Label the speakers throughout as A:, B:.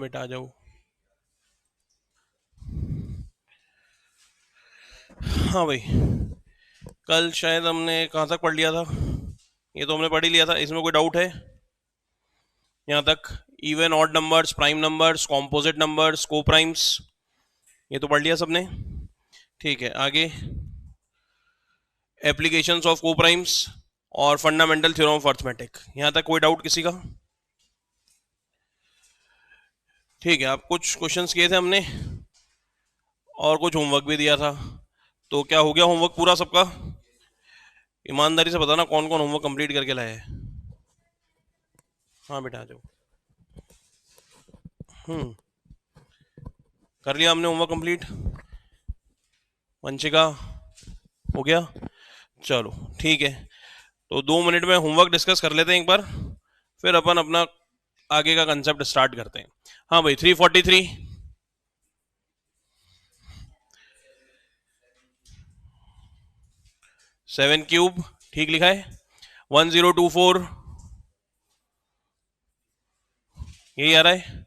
A: बेटा आ जाओ। हाँ भाई, कल शायद हमने कहाँ तक पढ़ लिया था? ये तो हमने पढ़ ही लिया था। इसमें कोई डाउट है यहाँ तक? Even odd numbers, prime numbers, composite numbers, को प्राइम्स, ये तो पढ़ लिया सबने। ठीक है, आगे एप्लीकेशंस ऑफ को प्राइम्स और फंडामेंटल थ्योरम ऑफ अर्थमेटिक। यहाँ तक कोई डाउट किसी का? ठीक है, आप कुछ क्वेश्चंस किए थे हमने और कुछ होमवर्क भी दिया था, तो क्या हो गया होमवर्क पूरा सबका? ईमानदारी से बताना कौन कौन होमवर्क कंप्लीट करके लाए हैं। हाँ बेटा आ जाओ। कर लिया हमने होमवर्क कंप्लीट? वंशिका हो गया? चलो ठीक है, तो 2 मिनट में होमवर्क डिस्कस कर लेते हैं एक बार, फिर अपन अपना आगे का कंसेप्ट स्टार्ट करते हैं। हाँ भाई, 343 7 क्यूब ठीक लिखा है। 1024 यही आ रहा है।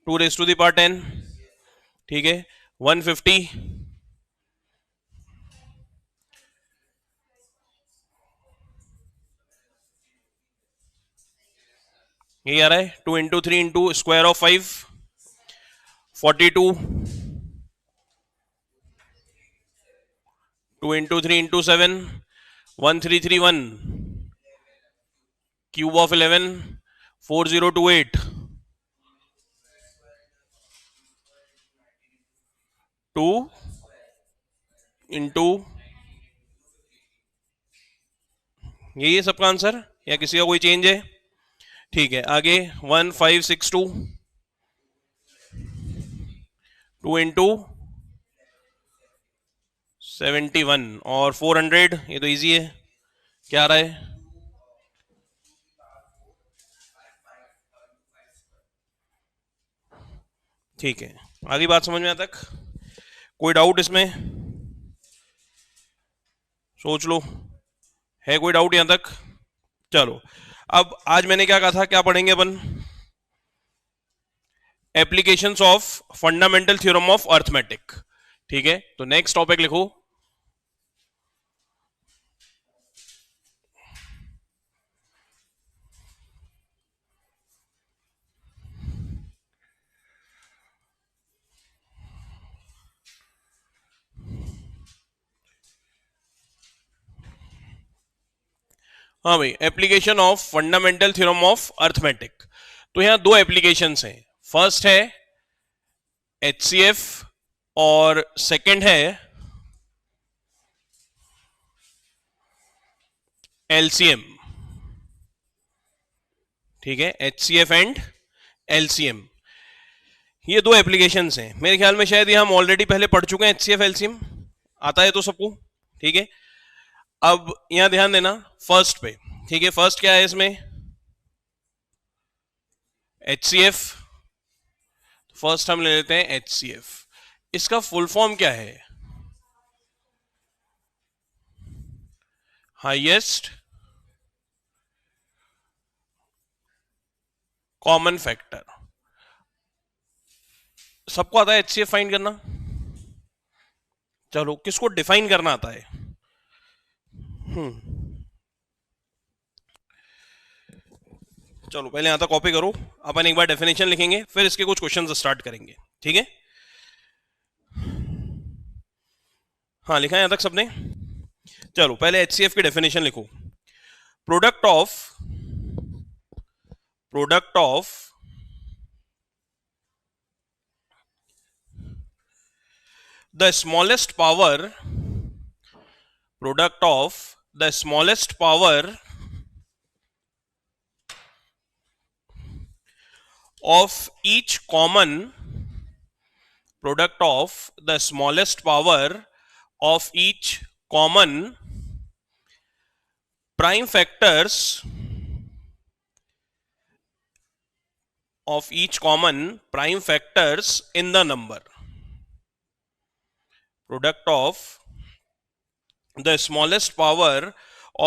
A: 2 raised to the power 10 ठीक है। 150 यही आ रहा है। 2 into 3 into square of 5 42 2 into 3 into 7 1331 cube of 11 4028 2 into यही है सबका आंसर या किसी का कोई चेंज है? ठीक है, आगे 1562 2 into 71 और 400, ये तो इजी है। क्या आ रहा है? ठीक है, आगे बात समझ में आता तक? कोई डाउट इसमें? सोच लो, है कोई डाउट यहां तक? चलो, अब आज मैंने क्या कहा था, क्या पढ़ेंगे अपन? Applications of fundamental theorem of arithmetic. ठीक है, तो नेक्स्ट टॉपिक लिखो। हाँ भाई, application of fundamental theorem of arithmetic. तो यहां दो एप्लीकेशंस हैं। फर्स्ट है HCF और सेकंड है LCM। ठीक है, HCF एंड LCM, ये दो एप्लीकेशंस हैं। मेरे ख्याल में शायद ये हम ऑलरेडी पहले पढ़ चुके हैं। HCF LCM आता है तो सबको? ठीक है, अब यहां ध्यान देना फर्स्ट पे। ठीक है, फर्स्ट क्या है इसमें? HCF। फर्स्ट हम ले लेते हैं HCF। इसका फुल फॉर्म क्या है? Highest common factor. सबको आता है HCF फाइंड करना? चलो, किसको डिफाइन करना आता है? चलो पहले यहां तक कॉपी करो, अपन एक बार डेफिनेशन लिखेंगे, फिर इसके कुछ क्वेश्चंस स्टार्ट करेंगे। ठीक है, हाँ लिखा है यहां तक सबने? चलो पहले HCF की डेफिनेशन लिखो। Product of the smallest power, product of the smallest power of each common, product of the smallest power of each common prime factors of each common prime factors in the number. Product of the smallest power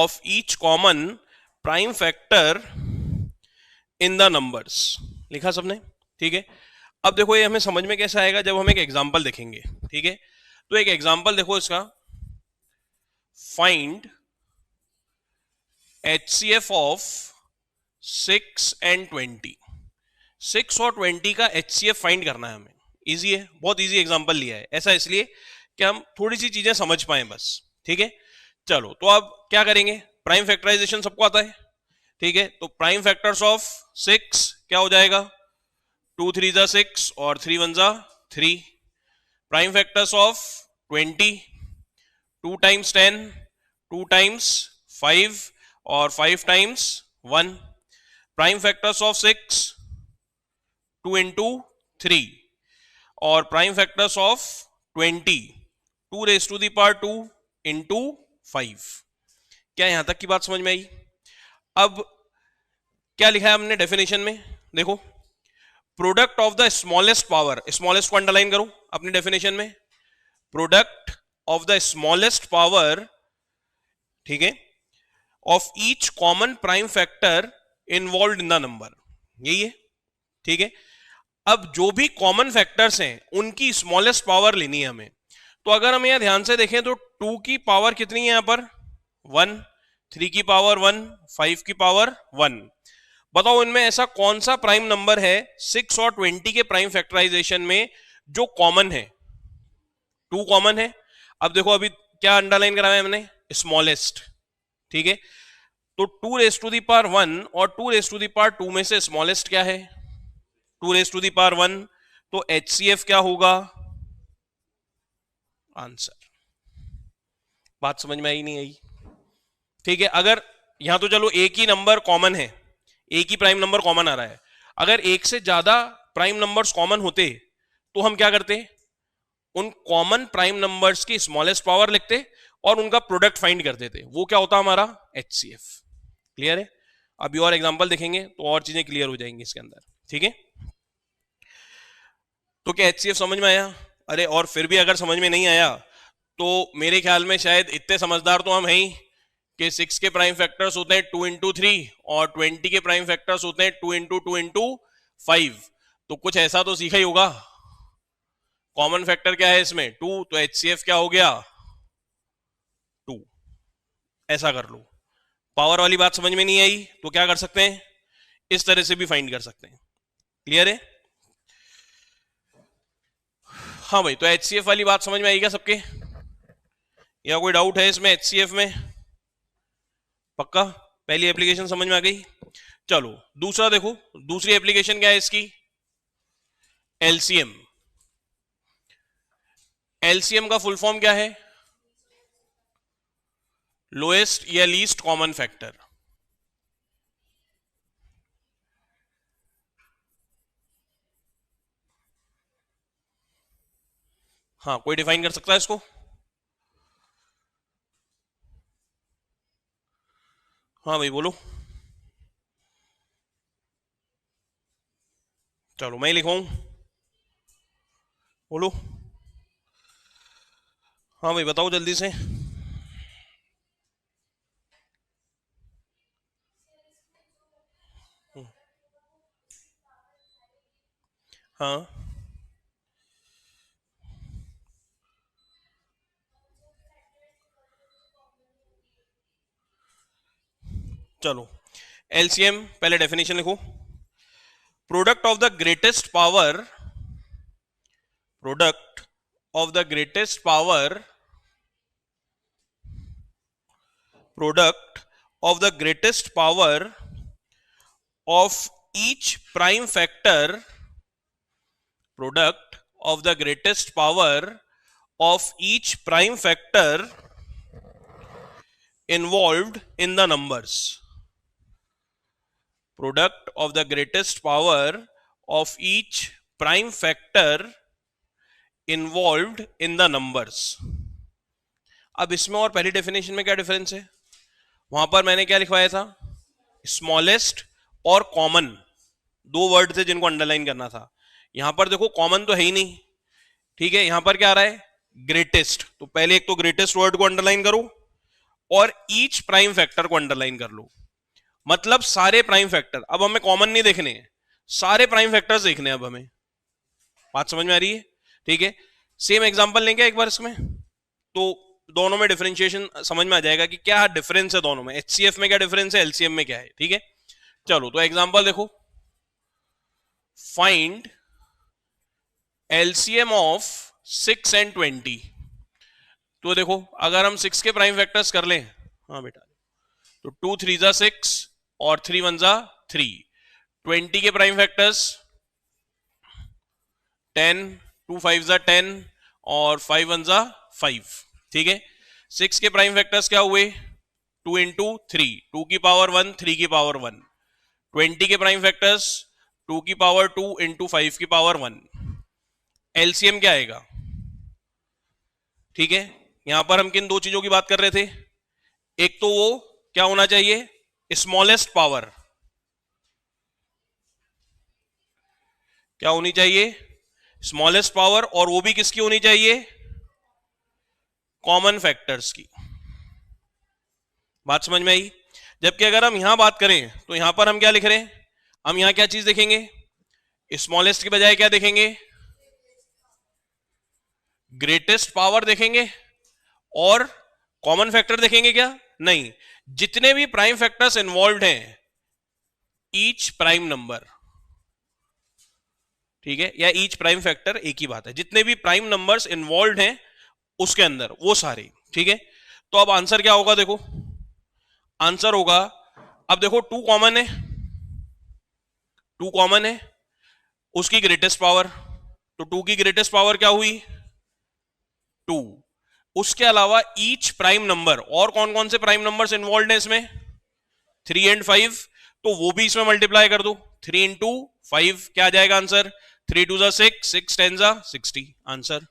A: of each common prime factor in the numbers। लिखा सबने? ठीक है, अब देखो ये हमें समझ में कैसे आएगा, जब हम एक एग्जाम्पल देखेंगे। ठीक है, तो एक एग्जाम्पल देखो इसका, फाइंड HCF ऑफ 6 and 20। 6 और 20 का HCF फाइंड करना है हमें। इजी है, बहुत इजी एग्जांपल लिया है, ऐसा इसलिए कि हम थोड़ी सी चीजें समझ पाए बस। ठीक है, चलो तो अब क्या करेंगे, प्राइम फैक्टराइजेशन सबको आता है। ठीक है, तो प्राइम फैक्टर्स ऑफ 6 क्या हो जाएगा, 2 3 जा 6 और 3 1 जा 3। Prime factors of 20, 2 times 10, 2 times 5 और 5 times 1। Prime factors of 6, 2 into 3 और prime factors of 20, 2 raise to the power 2 into 5। क्या यहां तक की बात समझ में आई? अब क्या लिखा है हमने डेफिनेशन में, देखो, product of the smallest power, smallest को अंडरलाइन करो अपनी डेफिनेशन में, product of the smallest power, ठीक है, of each common prime factor involve in the number, यही है। ठीक है, अब जो भी कॉमन फैक्टर्स हैं उनकी स्मॉलेस्ट पावर लेनी है हमें। तो अगर हम यहां ध्यान से देखें तो 2 की पावर कितनी है यहां पर, 1, 3 की पावर 1, 5 की पावर 1। बताओ इनमें ऐसा कौन सा प्राइम नंबर है 6 और 20 के प्राइम फैक्टराइजेशन में जो कॉमन है? 2 कॉमन है। अब देखो अभी क्या अंडरलाइन कराया हमने, स्मॉलेस्ट। ठीक है, तो 2 रेज टू दी पावर 1 और 2 रेज टू दी पावर 2 में से स्मॉलेस्ट क्या है, 2 रेज टू दी पावर 1। तो HCF क्या होगा, आंसर। बात समझ में आई नहीं आई? ठीक है, अगर यहां तो चलो एक ही नंबर कॉमन है, एक ही प्राइम नंबर कॉमन आ रहा है, अगर एक से ज्यादा प्राइम नंबर्स कॉमन होते तो हम क्या करते, उन कॉमन प्राइम नंबर्स की स्मॉलेस्ट पावर लिखते और उनका प्रोडक्ट फाइंड करते थे, वो क्या होता हमारा HCF। क्लियर है? अभी और एग्जांपल देखेंगे तो और चीजें क्लियर हो जाएंगी इसके अंदर। ठीक है, तो क्या HCF समझ में आया? अरे और फिर भी अगर समझ में नहीं आया तो मेरे ख्याल में शायद इतने समझदार तो हम हैं ही कि 6 के प्राइम फैक्टर्स होते हैं 2 इंटू 3 और 20 के प्राइम फैक्टर्स होते हैं 2 इंटू 2 इंटू 5। तो कुछ ऐसा तो सीखा ही होगा। कॉमन फैक्टर क्या है इसमें, 2, तो HCF क्या हो गया, 2। ऐसा कर लो। पावर वाली बात समझ में नहीं आई तो क्या कर सकते हैं, इस तरह से भी फाइंड कर सकते हैं। क्लियर है? हाँ भाई, तो HCF वाली बात समझ में आई क्या सबके, या कोई डाउट है इसमें HCF में? पक्का पहली एप्लीकेशन समझ में आ गई। चलो दूसरा देखो, दूसरी एप्लीकेशन क्या है इसकी, LCM। LCM का फुल फॉर्म क्या है, लोएस्ट या लीस्ट कॉमन फैक्टर। हाँ, कोई डिफाइन कर सकता है इसको? हाँ भाई बोलो। चलो मैं ही लिखवाऊं, बोलो। हाँ भाई बताओ जल्दी से। हाँ चलो, LCM पहले डेफिनेशन लिखो, product of the greatest power, product of the greatest power, product of the greatest power of each prime factor, product of the greatest power of each prime factor involved in the numbers, product of the greatest power of each prime factor involved in the numbers। अब इसमें और पहली definition में क्या difference है, वहां पर मैंने क्या लिखवाया था, स्मॉलेस्ट और कॉमन, दो वर्ड थे जिनको अंडरलाइन करना था। यहां पर देखो कॉमन तो है ही नहीं, ठीक है, यहां पर क्या आ रहा है, ग्रेटेस्ट। तो पहले एक तो ग्रेटेस्ट वर्ड को अंडरलाइन करो और ईच प्राइम फैक्टर को अंडरलाइन कर लो, मतलब सारे प्राइम फैक्टर। अब हमें कॉमन नहीं देखने हैं, सारे प्राइम फैक्टर्स देखने हैं अब हमें। बात समझ में आ रही है? ठीक है, सेम एग्जांपल लेंगे एक बार इसमें, तो दोनों में डिफरेंशिएशन समझ में आ जाएगा कि क्या डिफरेंस है दोनों में, एचसीएफ में क्या डिफरेंस है, एलसीएम में क्या है। ठीक है, चलो तो एग्जांपल देखो, फाइंड एलसीएम ऑफ 6 एंड 20। तो देखो अगर हम 6 के प्राइम फैक्टर्स कर लें, हाँ बेटा, तो 2 3 जा 6 और 3 1 जा 3, 20 के प्राइम फैक्टर्स 10, 2 5 जा 10 और 5 1 जा 5। ठीक है, 6 के प्राइम फैक्टर्स क्या हुए, 2 इंटू 3, 2 की पावर 1 3 की पावर 1। 20 के प्राइम फैक्टर्स 2 की पावर 2 इंटू 5 की पावर 1। एलसीएम क्या आएगा? ठीक है, यहां पर हम किन दो चीजों की बात कर रहे थे, एक तो वो क्या होना चाहिए, स्मॉलेस्ट पावर, क्या होनी चाहिए, स्मॉलेस्ट पावर, और वो भी किसकी होनी चाहिए, कॉमन फैक्टर्स की। बात समझ में आई? जबकि अगर हम यहां बात करें तो यहां पर हम क्या लिख रहे हैं, हम यहां क्या चीज देखेंगे, स्मॉलेस्ट की बजाय क्या देखेंगे, ग्रेटेस्ट पावर देखेंगे, और कॉमन फैक्टर देखेंगे क्या, नहीं, जितने भी प्राइम फैक्टर्स इन्वॉल्व हैं, ईच प्राइम नंबर। ठीक है, या ईच प्राइम फैक्टर एक ही बात है, जितने भी प्राइम नंबर्स इन्वॉल्व हैं उसके अंदर वो सारे। ठीक है, तो अब आंसर क्या होगा, देखो आंसर होगा, अब देखो 2 कॉमन है, 2 कॉमन है, उसकी ग्रेटेस्ट पावर, तो 2 की ग्रेटेस्ट पावर क्या हुई, 2। उसके अलावा ईच प्राइम नंबर, और कौन कौन से प्राइम नंबर्स इन्वॉल्व हैं इसमें, 3 एंड 5, तो वो भी इसमें मल्टीप्लाई कर दो, 3 इंटू 5 क्या आ जाएगा आंसर, 3 2 जा 6, 6 10 जा 60 आंसर।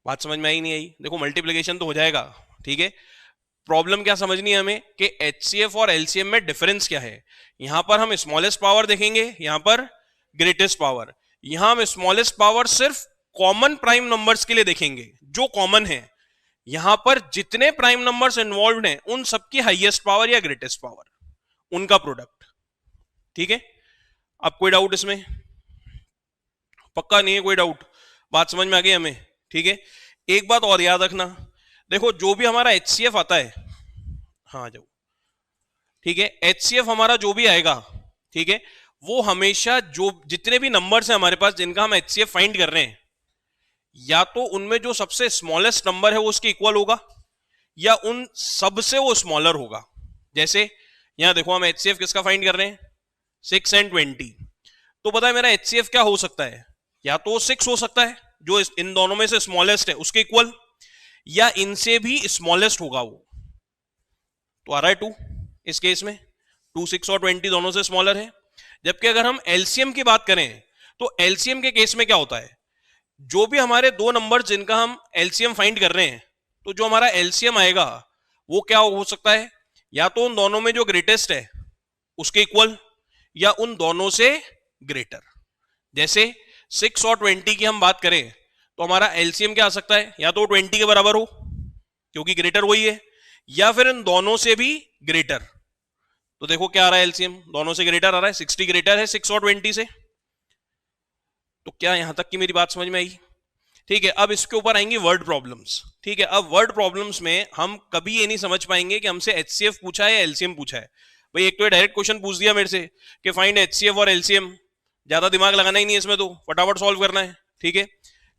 A: बात समझ में आई नहीं आई? देखो मल्टीप्लिकेशन तो हो जाएगा। ठीक है, प्रॉब्लम क्या समझनी है हमें कि एचसीएफ और एलसीएम में डिफरेंस क्या है। यहां पर हम स्मॉलेस्ट पावर देखेंगे, यहां पर ग्रेटेस्ट पावर। यहां हम स्मॉलेस्ट पावर सिर्फ कॉमन प्राइम नंबर्स के लिए देखेंगे, जो कॉमन है। यहां पर जितने प्राइम नंबर्स इन्वॉल्व हैं उन सबकी हाईएस्ट पावर या ग्रेटेस्ट पावर, उनका प्रोडक्ट। ठीक है, अब कोई डाउट इसमें? पक्का नहीं है कोई डाउट? बात समझ में आ गई हमें? ठीक है, एक बात और याद रखना, देखो जो भी हमारा एचसीएफ आता है, हाँ जाओ, ठीक है, एचसीएफ हमारा जो भी आएगा, ठीक है, वो हमेशा जो जितने भी नंबर्स हैं हमारे पास जिनका हम एचसीएफ फाइंड कर रहे हैं, या तो उनमें जो सबसे स्मॉलेस्ट नंबर है वो उसके इक्वल होगा, या उन सबसे वो स्मॉलर होगा। जैसे यहां देखो हम एचसीएफ किसका फाइंड कर रहे हैं, 6 एंड 20, तो पता है मेरा एचसीएफ क्या हो सकता है, या तो 6 हो सकता है जो इन दोनों में से स्मॉलेस्ट है उसके इक्वल, या इनसे भी स्मॉलेस्ट होगा वो, तो आ रहा है 2 इस केस में, 2 6 और 20 दोनों से स्मॉलर है। जबकि अगर हम एलसीएम की बात करें तो एलसीएम के केस में क्या होता है, जो भी हमारे दो नंबर जिनका हम एलसीएम फाइंड कर रहे हैं, तो जो हमारा एलसीएम आएगा वो क्या हो सकता है, या तो उन दोनों में जो ग्रेटेस्ट है उसके इक्वल, या उन दोनों से ग्रेटर। जैसे 6 और 20 की हम बात करें तो हमारा एलसीएम क्या आ सकता है, या तो 20 के बराबर हो क्योंकि ग्रेटर वही है, या फिर इन दोनों से भी ग्रेटर। तो देखो क्या आ रहा है, एलसीएम दोनों से ग्रेटर आ रहा है, 60 ग्रेटर है 6 और 20 से। तो क्या यहां तक की मेरी बात समझ में आई? ठीक है, अब इसके ऊपर आएंगी वर्ड प्रॉब्लम्स। ठीक है, अब वर्ड प्रॉब्लम्स में हम कभी ये नहीं समझ पाएंगे कि हमसे एचसीएफ पूछा है या एलसीएम पूछा है। भाई एक तो डायरेक्ट क्वेश्चन पूछ दिया मेरे से कि फाइंड एचसीएफ और एलसीएम, ज्यादा दिमाग लगाना ही नहीं है इसमें, तो फटाफट सॉल्व करना है। ठीक है,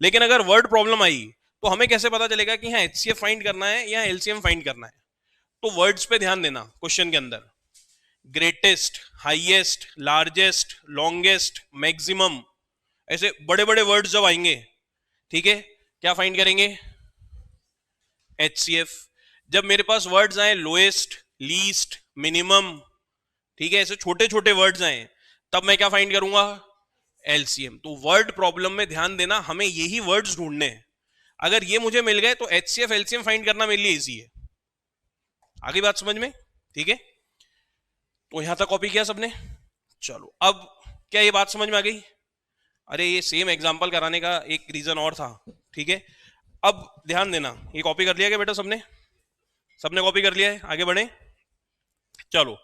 A: लेकिन अगर वर्ड प्रॉब्लम आई तो हमें कैसे पता चलेगा कि हाँ एचसीएफ फाइंड करना है या एलसीएम फाइंड करना है? तो वर्ड्स पे ध्यान देना क्वेश्चन के अंदर, greatest, highest, largest, longest, maximum, ऐसे बड़े बड़े वर्ड्स जब आएंगे, ठीक है, क्या फाइंड करेंगे, एचसीएफ। जब मेरे पास वर्ड्स आए लोएस्ट, लीस्ट, मिनिमम, ठीक है, ऐसे छोटे छोटे वर्ड्स आए, तब मैं क्या फाइंड करूंगा, एलसीएम। तो वर्ड प्रॉब्लम में ध्यान देना, हमें यही वर्ड्स ढूंढने हैं। अगर ये मुझे मिल गए तो एचसीएफ एलसीएम फाइंड करना मेरे लिए इजी है। आगे बात समझ में? ठीक है, तो यहां तक कॉपी किया सबने? चलो अब क्या ये बात समझ में आ गई? अरे ये सेम एग्जांपल कराने का एक रीजन और था। ठीक है, अब ध्यान देना, ये कॉपी कर लिया क्या बेटा सबने? सबने कॉपी कर लिया है, आगे बढ़े। चलो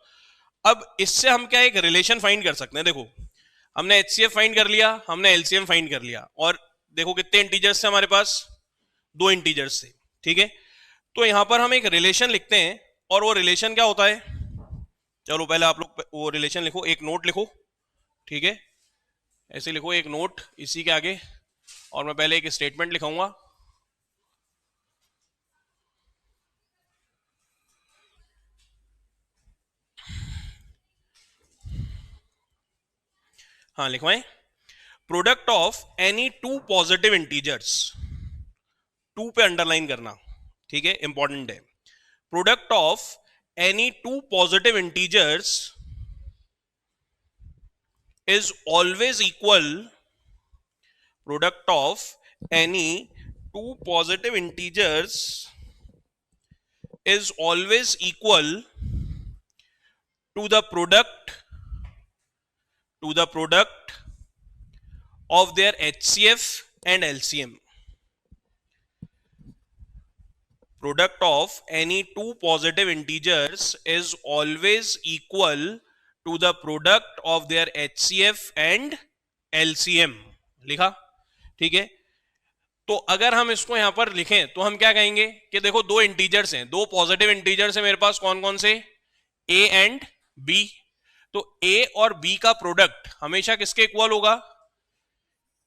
A: अब इससे हम क्या एक रिलेशन फाइंड कर सकते हैं। देखो हमने एचसीएफ फाइंड कर लिया, हमने एलसीएम फाइंड कर लिया, और देखो कितने इंटीजर्स थे हमारे पास, 2 इंटीजर्स थे, ठीक है। तो यहां पर हम एक रिलेशन लिखते हैं, और वो रिलेशन क्या होता है, चलो पहले आप लोग वो रिलेशन लिखो, एक नोट लिखो, ठीक है, ऐसे लिखो एक नोट इसी के आगे, और मैं पहले एक स्टेटमेंट लिखाऊंगा। हाँ लिखवाएं, product of any two positive integers, two पे अंडरलाइन करना, ठीक है, इंपॉर्टेंट है। Product of any two positive integers is always equal, product of any two positive integers is always equal to the product of their HCF and LCM. Product of any two positive integers is always equal to the product of their HCF and LCM. लिखा, ठीक है। तो अगर हम इसको यहां पर लिखें तो हम क्या कहेंगे कि देखो दो इंटीजर्स हैं, दो पॉजिटिव इंटीजर्स हैं मेरे पास, कौन कौन से, ए एंड बी। तो ए और बी का प्रोडक्ट हमेशा किसके इक्वल होगा,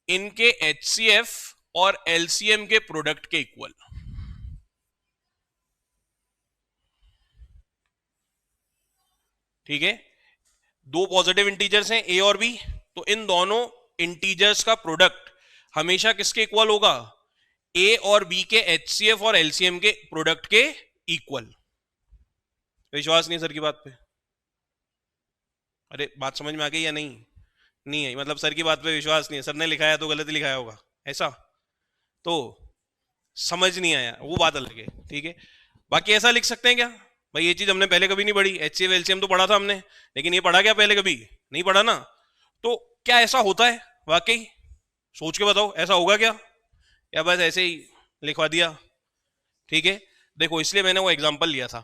A: इनके एचसीएफ और एलसीएम के प्रोडक्ट के इक्वल, ठीक है। दो पॉजिटिव इंटीजर्स हैं ए और बी, तो इन दोनों इंटीजर्स का प्रोडक्ट हमेशा किसके इक्वल होगा, ए और बी के एचसीएफ और एलसीएम के प्रोडक्ट के इक्वल। विश्वास नहीं सर की बात पे, अरे बात समझ में आ गई या नहीं, नहीं है, मतलब सर की बात पे विश्वास नहीं है, सर ने लिखाया तो गलत लिखाया होगा ऐसा, तो समझ नहीं आया वो बात अलग है, ठीक है। बाकी ऐसा लिख सकते हैं क्या, भाई ये चीज हमने पहले कभी नहीं पढ़ी, एचसीएफ एलसीएम तो पढ़ा था हमने, लेकिन ये पढ़ा क्या पहले कभी नहीं पढ़ा ना, तो क्या ऐसा होता है वाकई, सोच के बताओ ऐसा होगा क्या, या बस ऐसे ही लिखवा दिया, ठीक है। देखो इसलिए मैंने वो एग्जांपल लिया था,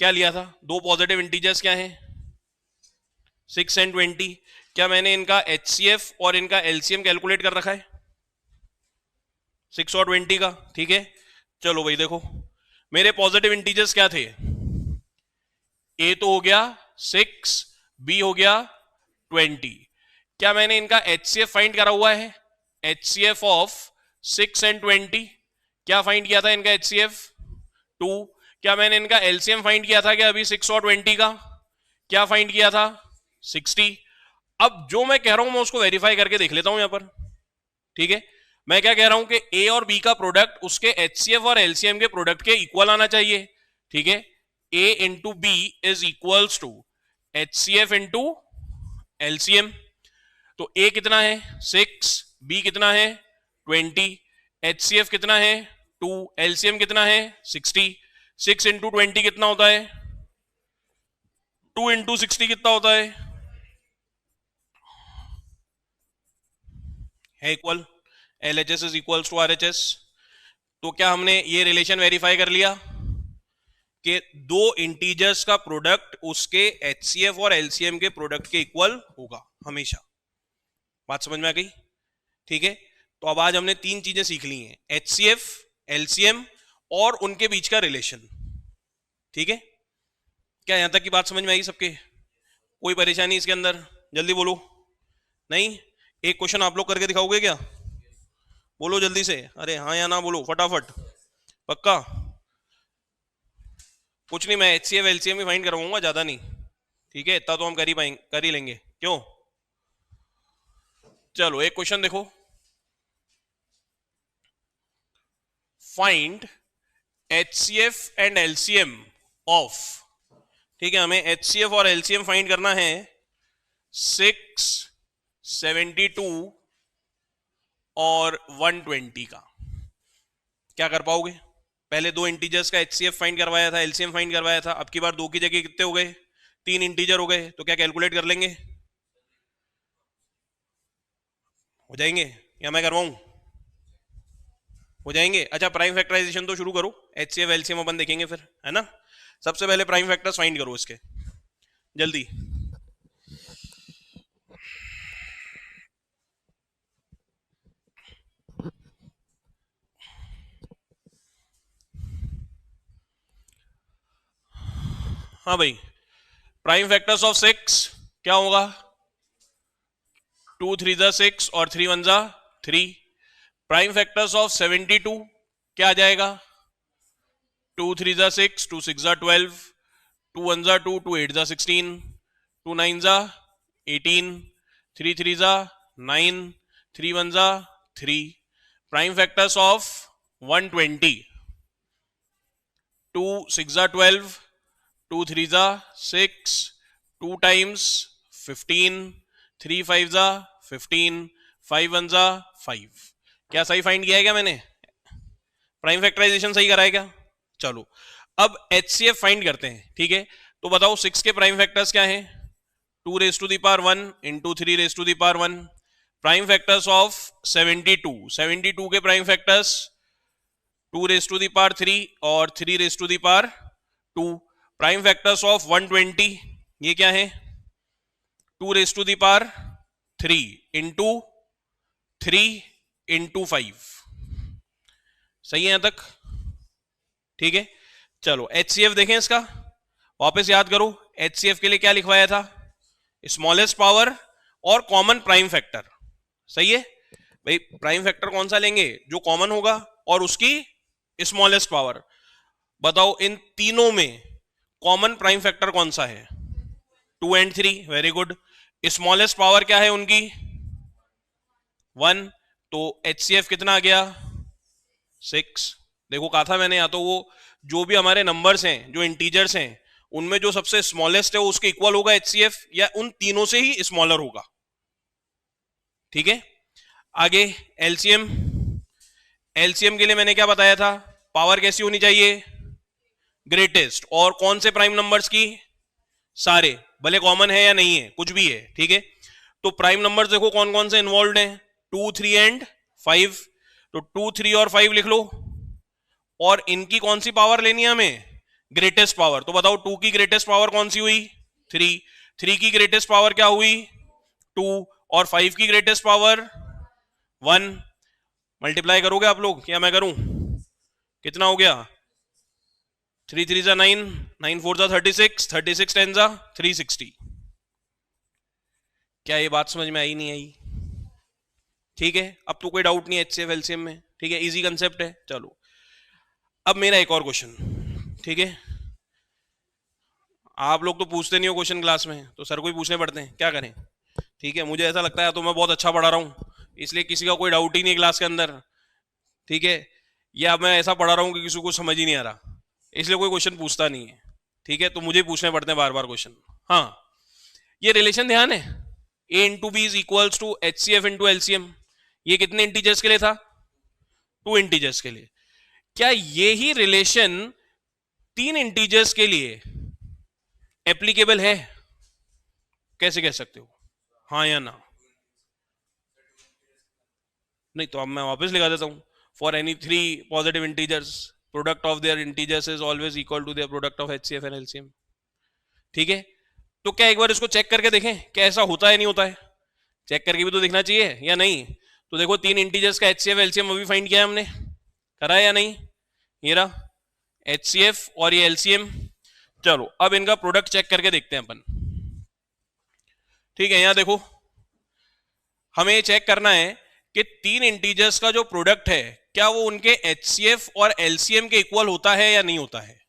A: क्या लिया था, दो पॉजिटिव इंटीजर्स क्या हैं, 6 एंड 20, क्या मैंने इनका एचसीएफ और इनका एलसीएम कैलकुलेट कर रखा है, 6 और 20 का, ठीक है। चलो भाई देखो मेरे पॉजिटिव इंटीजर्स क्या थे, ए तो हो गया 6, बी हो गया 20, क्या मैंने इनका एचसीएफ फाइंड करा हुआ है, एचसीएफ ऑफ 6 एंड 20, क्या फाइंड किया था इनका एचसीएफ 2, क्या मैंने इनका एलसीएम फाइंड किया था क्या अभी 6 और 20 का, क्या फाइंड किया था 60। अब जो मैं कह रहा हूं मैं उसको वेरीफाई करके देख लेता हूं यहां पर, ठीक है। मैं क्या कह रहा हूं कि ए और बी का प्रोडक्ट उसके एचसीएफ और एलसीएम के प्रोडक्ट के इक्वल आना चाहिए, ठीक है। A into B is equals to HCF into LCM, तो ए कितना है 6, बी कितना है 20, एचसीएफ कितना है 2, एलसीएम कितना है 60, 6 इंटू 20 कितना होता है, 2 इंटू 60 कितना होता है equal, LHS is equals to RHS। तो क्या हमने ये रिलेशन वेरीफाई कर लिया कि दो इंटीजर्स का प्रोडक्ट उसके HCF और LCM के प्रोडक्ट के इक्वल होगा हमेशा, बात समझ में आ गई, ठीक है। तो अब आज हमने 3 चीजें सीख ली हैं, HCF, LCM और उनके बीच का रिलेशन, ठीक है। क्या यहां तक की बात समझ में आई सबके, कोई परेशानी इसके अंदर, जल्दी बोलो, नहीं, एक क्वेश्चन आप लोग करके दिखाओगे क्या, बोलो जल्दी से, अरे हाँ या ना बोलो फटाफट, पक्का, कुछ नहीं, मैं एचसीएफ एलसीएम ही फाइंड करवाऊंगा, ज्यादा नहीं, ठीक है, इतना तो हम कर ही पाएंगे, कर ही लेंगे, क्यों। चलो एक क्वेश्चन देखो, find HCF and LCM of, ठीक है, हमें एचसीएफ और एलसीएम फाइंड करना है 6, 72 और 120 का, क्या कर पाओगे, पहले दो इंटीजर्स का एचसीएफ फाइंड करवाया था, एलसीएम फाइंड करवाया था, अब की बार दो की जगह कितने हो गए, 3 इंटीजर हो गए, तो क्या कैलकुलेट कर लेंगे, हो जाएंगे या मैं करवाऊं, हो जाएंगे। अच्छा प्राइम फैक्टराइजेशन तो शुरू करो, एचसीएफ एलसीएम अपन देखेंगे फिर, है ना। सबसे पहले प्राइम फैक्टर्स फाइंड करो इसके, जल्दी, हाँ भाई, प्राइम फैक्टर्स ऑफ 6 क्या होगा? 2 3 6 और 3 1 3। प्राइम फैक्टर्स ऑफ 72 क्या आ जाएगा? 2 3 6, 2 6 12, 2 1 2, 2 8 16, 2 9 18, 3 3 9, 3 1 3। Prime factors of 120, 2 6 12, 2 3 6, 2 times 15, 3 5 15, 5 1 5। क्या सही फाइंड किया है क्या मैंने? प्राइम फैक्टराइजेशन सही करा है क्या? चलो अब HCF फाइंड करते हैं, ठीक है? तो बताओ 6 के प्राइम फैक्टर्स क्या हैं? 2 raise to the power 1 into 3 raise to the power 1। Prime factors of 72, 72 के prime factors 2 raise to the power 3 और 3 raise to the power 2। Prime factors of 120 ये क्या है? 2 raise to the power 3 into 3 into 5। सही है यहां तक? ठीक है, चलो HCF देखें इसका, वापस याद करो HCF के लिए क्या लिखवाया था? स्मॉलेस्ट पावर और कॉमन प्राइम फैक्टर। सही है भाई, प्राइम फैक्टर कौन सा लेंगे? जो कॉमन होगा और उसकी स्मॉलेस्ट पावर। बताओ इन तीनों में कॉमन प्राइम फैक्टर कौन सा है? 2 and 3, very good. Smallest power क्या है उनकी? 1। तो HCF कितना आ गया? 6। देखो कहा था मैंने, या तो वो जो भी हमारे नंबर्स हैं, जो इंटीजर्स हैं, उनमें जो सबसे स्मॉलेस्ट है वो उसके इक्वल होगा HCF, या उन तीनों से ही स्मॉलर होगा। ठीक है, आगे LCM। LCM के लिए मैंने क्या बताया था? पावर कैसी होनी चाहिए? ग्रेटेस्ट। और कौन से प्राइम नंबर्स की? सारे, भले कॉमन है या नहीं है, कुछ भी है। ठीक है, तो प्राइम नंबर्स देखो कौन कौन से इन्वॉल्व हैं? 2 3 एंड 5। तो 2 3 और 5 लिख लो, और इनकी कौन सी पावर लेनी है हमें? Greatest power. तो बताओ 2 की ग्रेटेस्ट पावर कौन सी हुई? 3। 3 की ग्रेटेस्ट पावर क्या हुई? 2। और 5 की ग्रेटेस्ट पावर 1। मल्टीप्लाई करोगे आप लोग या मैं करूं? कितना हो गया? 3 3 9, 9 4 36, 36 10 360। क्या ये बात समझ में आई नहीं आई? ठीक है, अब तो कोई डाउट नहीं है HCF LCM में। ठीक है, इजी कंसेप्ट है। चलो अब मेरा एक और क्वेश्चन। ठीक है, आप लोग तो पूछते नहीं हो क्वेश्चन क्लास में, तो सर को ही पूछने पड़ते हैं, क्या करें? ठीक है, मुझे ऐसा लगता है तो मैं बहुत अच्छा पढ़ा रहा हूँ, इसलिए किसी का कोई डाउट ही नहीं क्लास के अंदर। ठीक है, या मैं ऐसा पढ़ा रहा हूँ कि किसी को समझ ही नहीं आ रहा, इसलिए कोई क्वेश्चन पूछता नहीं है। ठीक है, तो मुझे पूछने पड़ते हैं बार बार क्वेश्चन। हाँ, ये रिलेशन ध्यान है, A into B is equals to HCF into LCM। ये कितने इंटीजर्स के लिए था? 2 इंटीजर्स के लिए। क्या ये ही रिलेशन 3 इंटीजर्स के लिए एप्लीकेबल है? कैसे कह सकते हो, हाँ या ना? नहीं तो अब मैं वापस लिखा देता हूं, for any 3 positive integers product of their integers is always equal to their product of HCF and LCM। ठीक है, तो क्या एक बार इसको चेक करके देखें क्या ऐसा होता है नहीं होता है? चेक करके भी तो दिखना चाहिए या नहीं? तो देखो 3 इंटीजर्स का HCF LCM अभी फाइंड किया है हमने, करा है या नहीं? ये रहा HCF और ये LCM। चलो अब इनका प्रोडक्ट चेक करके देखते हैं अपन। ठीक है, यहां देखो हमें ये चेक करना है कि 3 इंटीजर्स का जो प्रोडक्ट है क्या वो उनके HCF और LCM के इक्वल होता है या नहीं होता है।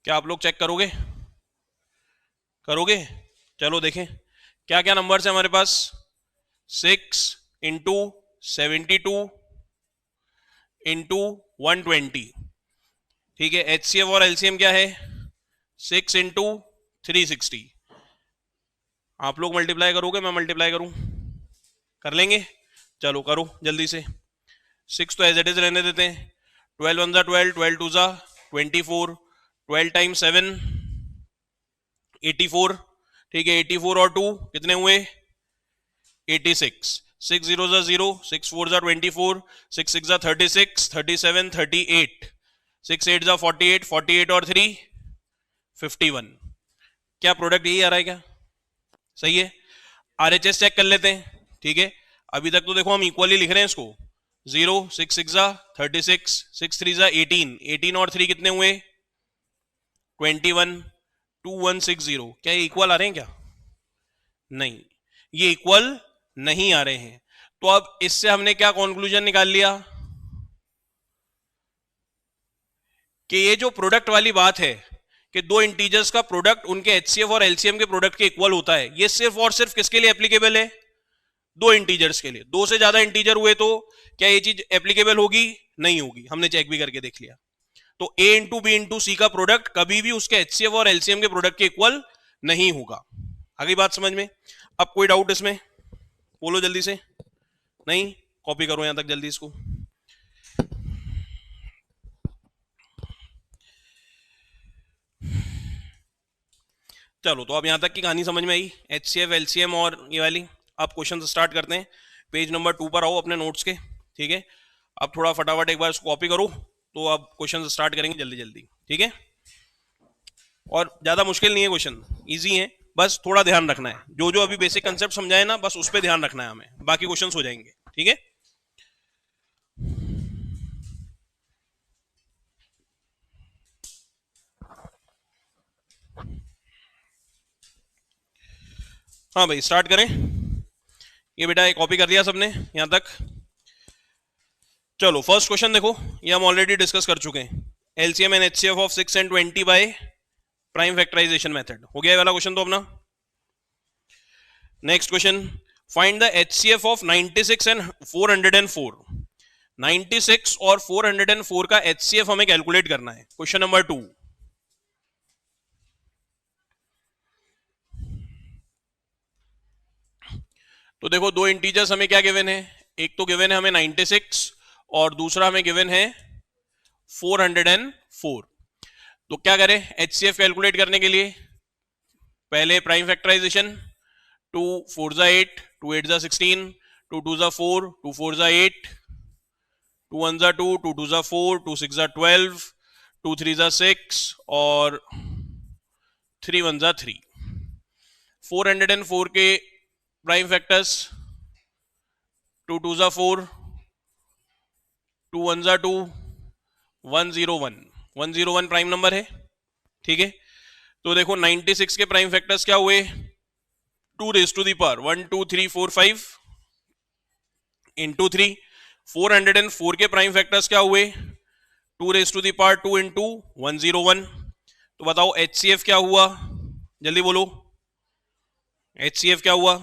A: क्या आप लोग चेक करोगे? करोगे? चलो देखें क्या क्या नंबर्स है हमारे पास। 6 इंटू 72 इंटू 120। ठीक है, HCF और LCM क्या है? 6 इंटू 360। आप लोग मल्टीप्लाई करोगे, मैं मल्टीप्लाई करूं? कर लेंगे, चलो करो जल्दी से। 6 तो एज इट इज रहने देते हैं। 12 1 12, 12 2 24, 12 टाइम्स 7 84। ठीक है, 84 और 2 कितने हुए? 86। 6 0 0, 6 4 24, 6 6 36, 37 38, 6 8 48, 48 और 3 51। क्या प्रोडक्ट यही आ रहा है क्या? सही है, आरएचएस चेक कर लेते हैं। ठीक है, अभी तक तो देखो हम इक्वली लिख रहे हैं इसको, 0 6 6 जा 36, 6 3 जा 18, 18 और 3 कितने हुए 21, 2160। क्या ये इक्वल आ रहे हैं क्या? नहीं, ये इक्वल नहीं आ रहे हैं। तो अब इससे हमने क्या कंक्लूजन निकाल लिया कि ये जो प्रोडक्ट वाली बात है कि दो इंटीजर्स का प्रोडक्ट उनके एचसीएफ और एलसीएम के प्रोडक्ट के इक्वल होता है, ये सिर्फ और सिर्फ किसके लिए एप्लीकेबल है? दो इंटीजर्स के लिए। दो से ज्यादा इंटीजर हुए तो क्या ये चीज एप्लीकेबल होगी? नहीं होगी, हमने चेक भी करके देख लिया। तो ए इंटू बी इंटू सी का प्रोडक्ट कभी भी उसके एचसीएफ और एलसीएम के प्रोडक्ट के इक्वल नहीं होगा। आगे बात समझ में? अब कोई डाउट इसमें बोलो जल्दी से। नहीं, कॉपी करो यहां तक जल्दी इसको। चलो, तो अब यहां तक की कहानी समझ में आई, एचसीएफ एलसीएम और ये वाली। अब क्वेश्चन स्टार्ट करते हैं। पेज नंबर 2 पर आओ अपने नोट्स के। ठीक है, अब थोड़ा फटाफट एक बार इसको कॉपी करो, तो अब क्वेश्चन स्टार्ट करेंगे जल्दी जल्दी। ठीक है, और ज्यादा मुश्किल नहीं है क्वेश्चन, इजी है, बस थोड़ा ध्यान रखना है। जो जो अभी बेसिक कंसेप्ट समझाए ना, बस उस पर ध्यान रखना है हमें, बाकी क्वेश्चन हो जाएंगे। ठीक है, हाँ भाई स्टार्ट करें। ये बेटा कॉपी कर लिया सबने यहां तक? चलो फर्स्ट क्वेश्चन देखो, ये हम ऑलरेडी डिस्कस कर चुके हैं। LCM and HCF of 6 and 20 by prime factorisation method. हो गया ये वाला क्वेश्चन तो अपना। Next question, find the HCF of 96 and 404। 96 और 404 का एचसीएफ हमें कैलकुलेट करना है। Question number 2। तो देखो दो इंटीजर्स हमें क्या गिवन है, एक तो गिवन है हमें 96 और दूसरा हमें गिवन है 404। तो क्या करें एचसीएफ कैलकुलेट करने के लिए? पहले प्राइम फैक्टराइजेशन, 2 4 जा 8, 2 8 जा 16, 2 2 जा 4, 2 4 जा 8, 2 1 जा 2, 2 2 जा 4, 2 6 जा 12, 2 3 जा 6 और 3 1 जा 3। 404 के प्राइम फैक्टर्स, 2 2 जा 4, 2 1 जा 2, 101। 101 प्राइम नंबर है। ठीक है, तो देखो 96 के प्राइम फैक्टर्स क्या हुए, 2 raise to the power 1 2 3 4 5 into 3। 404 के प्राइम फैक्टर्स क्या हुए, 2 raise to the power 2 into 101। तो बताओ एचसीएफ क्या हुआ, जल्दी बोलो एचसीएफ क्या हुआ?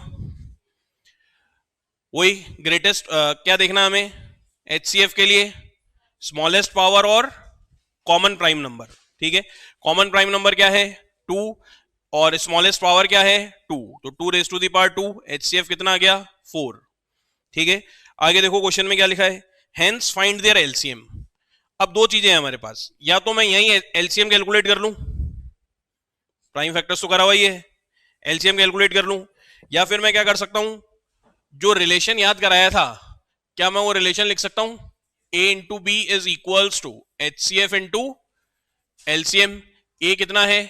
A: वही ग्रेटेस्ट क्या देखना हमें एचसीएफ के लिए, स्मॉलेस्ट पावर और कॉमन प्राइम नंबर। ठीक है, कॉमन प्राइम नंबर क्या है 2 और स्मॉलेस्ट पावर क्या है 2, तो 2 raise to the power 2, HCF कितना आ गया 4। ठीक है, आगे देखो क्वेश्चन में क्या लिखा है, हेंस फाइंड देयर एलसीएम। अब दो चीजें हैं हमारे पास, या तो मैं यही एलसीएम कैलकुलेट कर लूं, प्राइम फैक्टर्स तो करा हुआ ही है, एलसीएम कैलकुलेट कर लूं, या फिर मैं क्या कर सकता हूं, जो रिलेशन याद कराया था, क्या मैं वो रिलेशन लिख सकता हूं, A into B is equals to H C F into LCM. A कितना है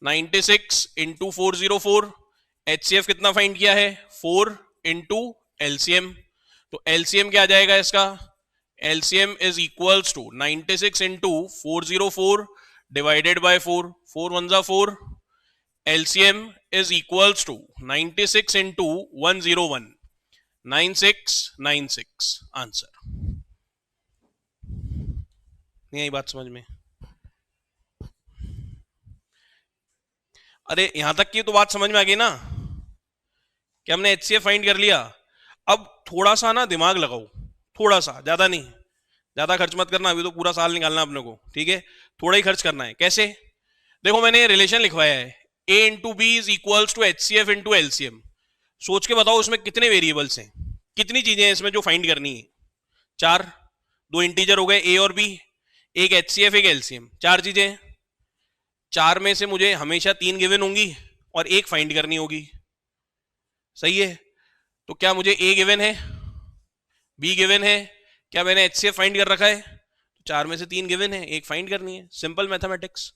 A: 96 इंटू 404, एच सी एफ कितना फाइंड किया है 4 इंटू एलसीएम। तो एलसीएम क्या आ जाएगा इसका, LCM is equals to 96 into 404 divided by 4, 4 1 जा 4, LCM is equals to 96 into 101, 9696 answer. नहीं आई बात समझ में? अरे यहां तक की तो बात समझ में आ गई ना कि हमने एचसीएफ फाइंड कर लिया। अब थोड़ा सा ना दिमाग लगाओ, थोड़ा सा, ज्यादा नहीं, ज्यादा खर्च मत करना, अभी तो पूरा साल निकालना अपने को। ठीक है, थोड़ा ही खर्च करना है। कैसे? देखो मैंने रिलेशन लिखवाया है, A into B is equals to H C F into LCM. सोच के बताओ इसमें कितने वेरिएबल्स हैं, कितनी चीजें हैं इसमें जो फाइंड करनी है? 4, दो इंटीजर हो गए ए और बी, एक एच सी एफ एक एलसीएम, 4 चीजें हैं। 4 में से मुझे हमेशा 3 गिवन होंगी और एक फाइंड करनी होगी। सही है, तो क्या मुझे ए गिवन है, बी गिवन है, क्या मैंने एच सी एफ फाइंड कर रखा है? 4 में से 3 गिवन है, एक फाइंड करनी है, सिंपल मैथमेटिक्स।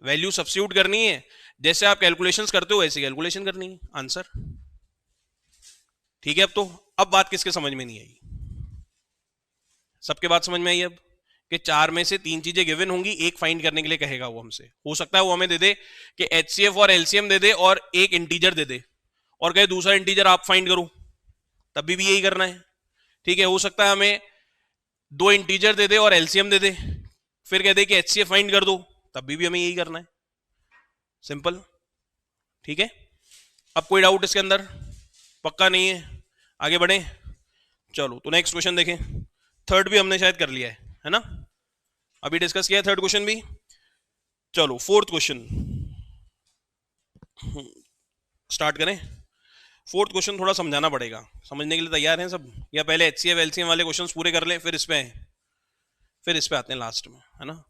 A: वैल्यू सब्स्टिट्यूट करनी है, जैसे आप कैलकुलेशंस करते हो वैसे कैलकुलेशन करनी है, आंसर। ठीक है, अब बात किसके समझ में नहीं आई? सबके बात समझ में आई अब, कि चार में से तीन चीजें गिवन होंगी, एक फाइंड करने के लिए कहेगा वो हमसे। हो सकता है वो हमें दे दे कि एचसीएफ और एलसीएम दे दे और एक इंटीजर दे दे, और कहे दूसरा इंटीजर आप फाइंड करो, तब भी यही करना है। ठीक है, हो सकता है हमें दो इंटीजर दे दे और एलसीएम दे दे, फिर कह दे कि एचसीएफ फाइंड कर दो, तब भी हमें यही करना है। सिंपल। ठीक है, अब कोई डाउट इसके अंदर? पक्का नहीं है? आगे बढ़े, चलो तो नेक्स्ट क्वेश्चन देखें। थर्ड भी हमने शायद कर लिया है ना, अभी डिस्कस किया है थर्ड क्वेश्चन भी। चलो फोर्थ क्वेश्चन स्टार्ट करें। फोर्थ क्वेश्चन थोड़ा समझाना पड़ेगा, समझने के लिए तैयार हैं सब, या पहले एचसीएफ एलसीएम वाले क्वेश्चंस पूरे कर लें फिर इस पे आते हैं लास्ट में, है ना?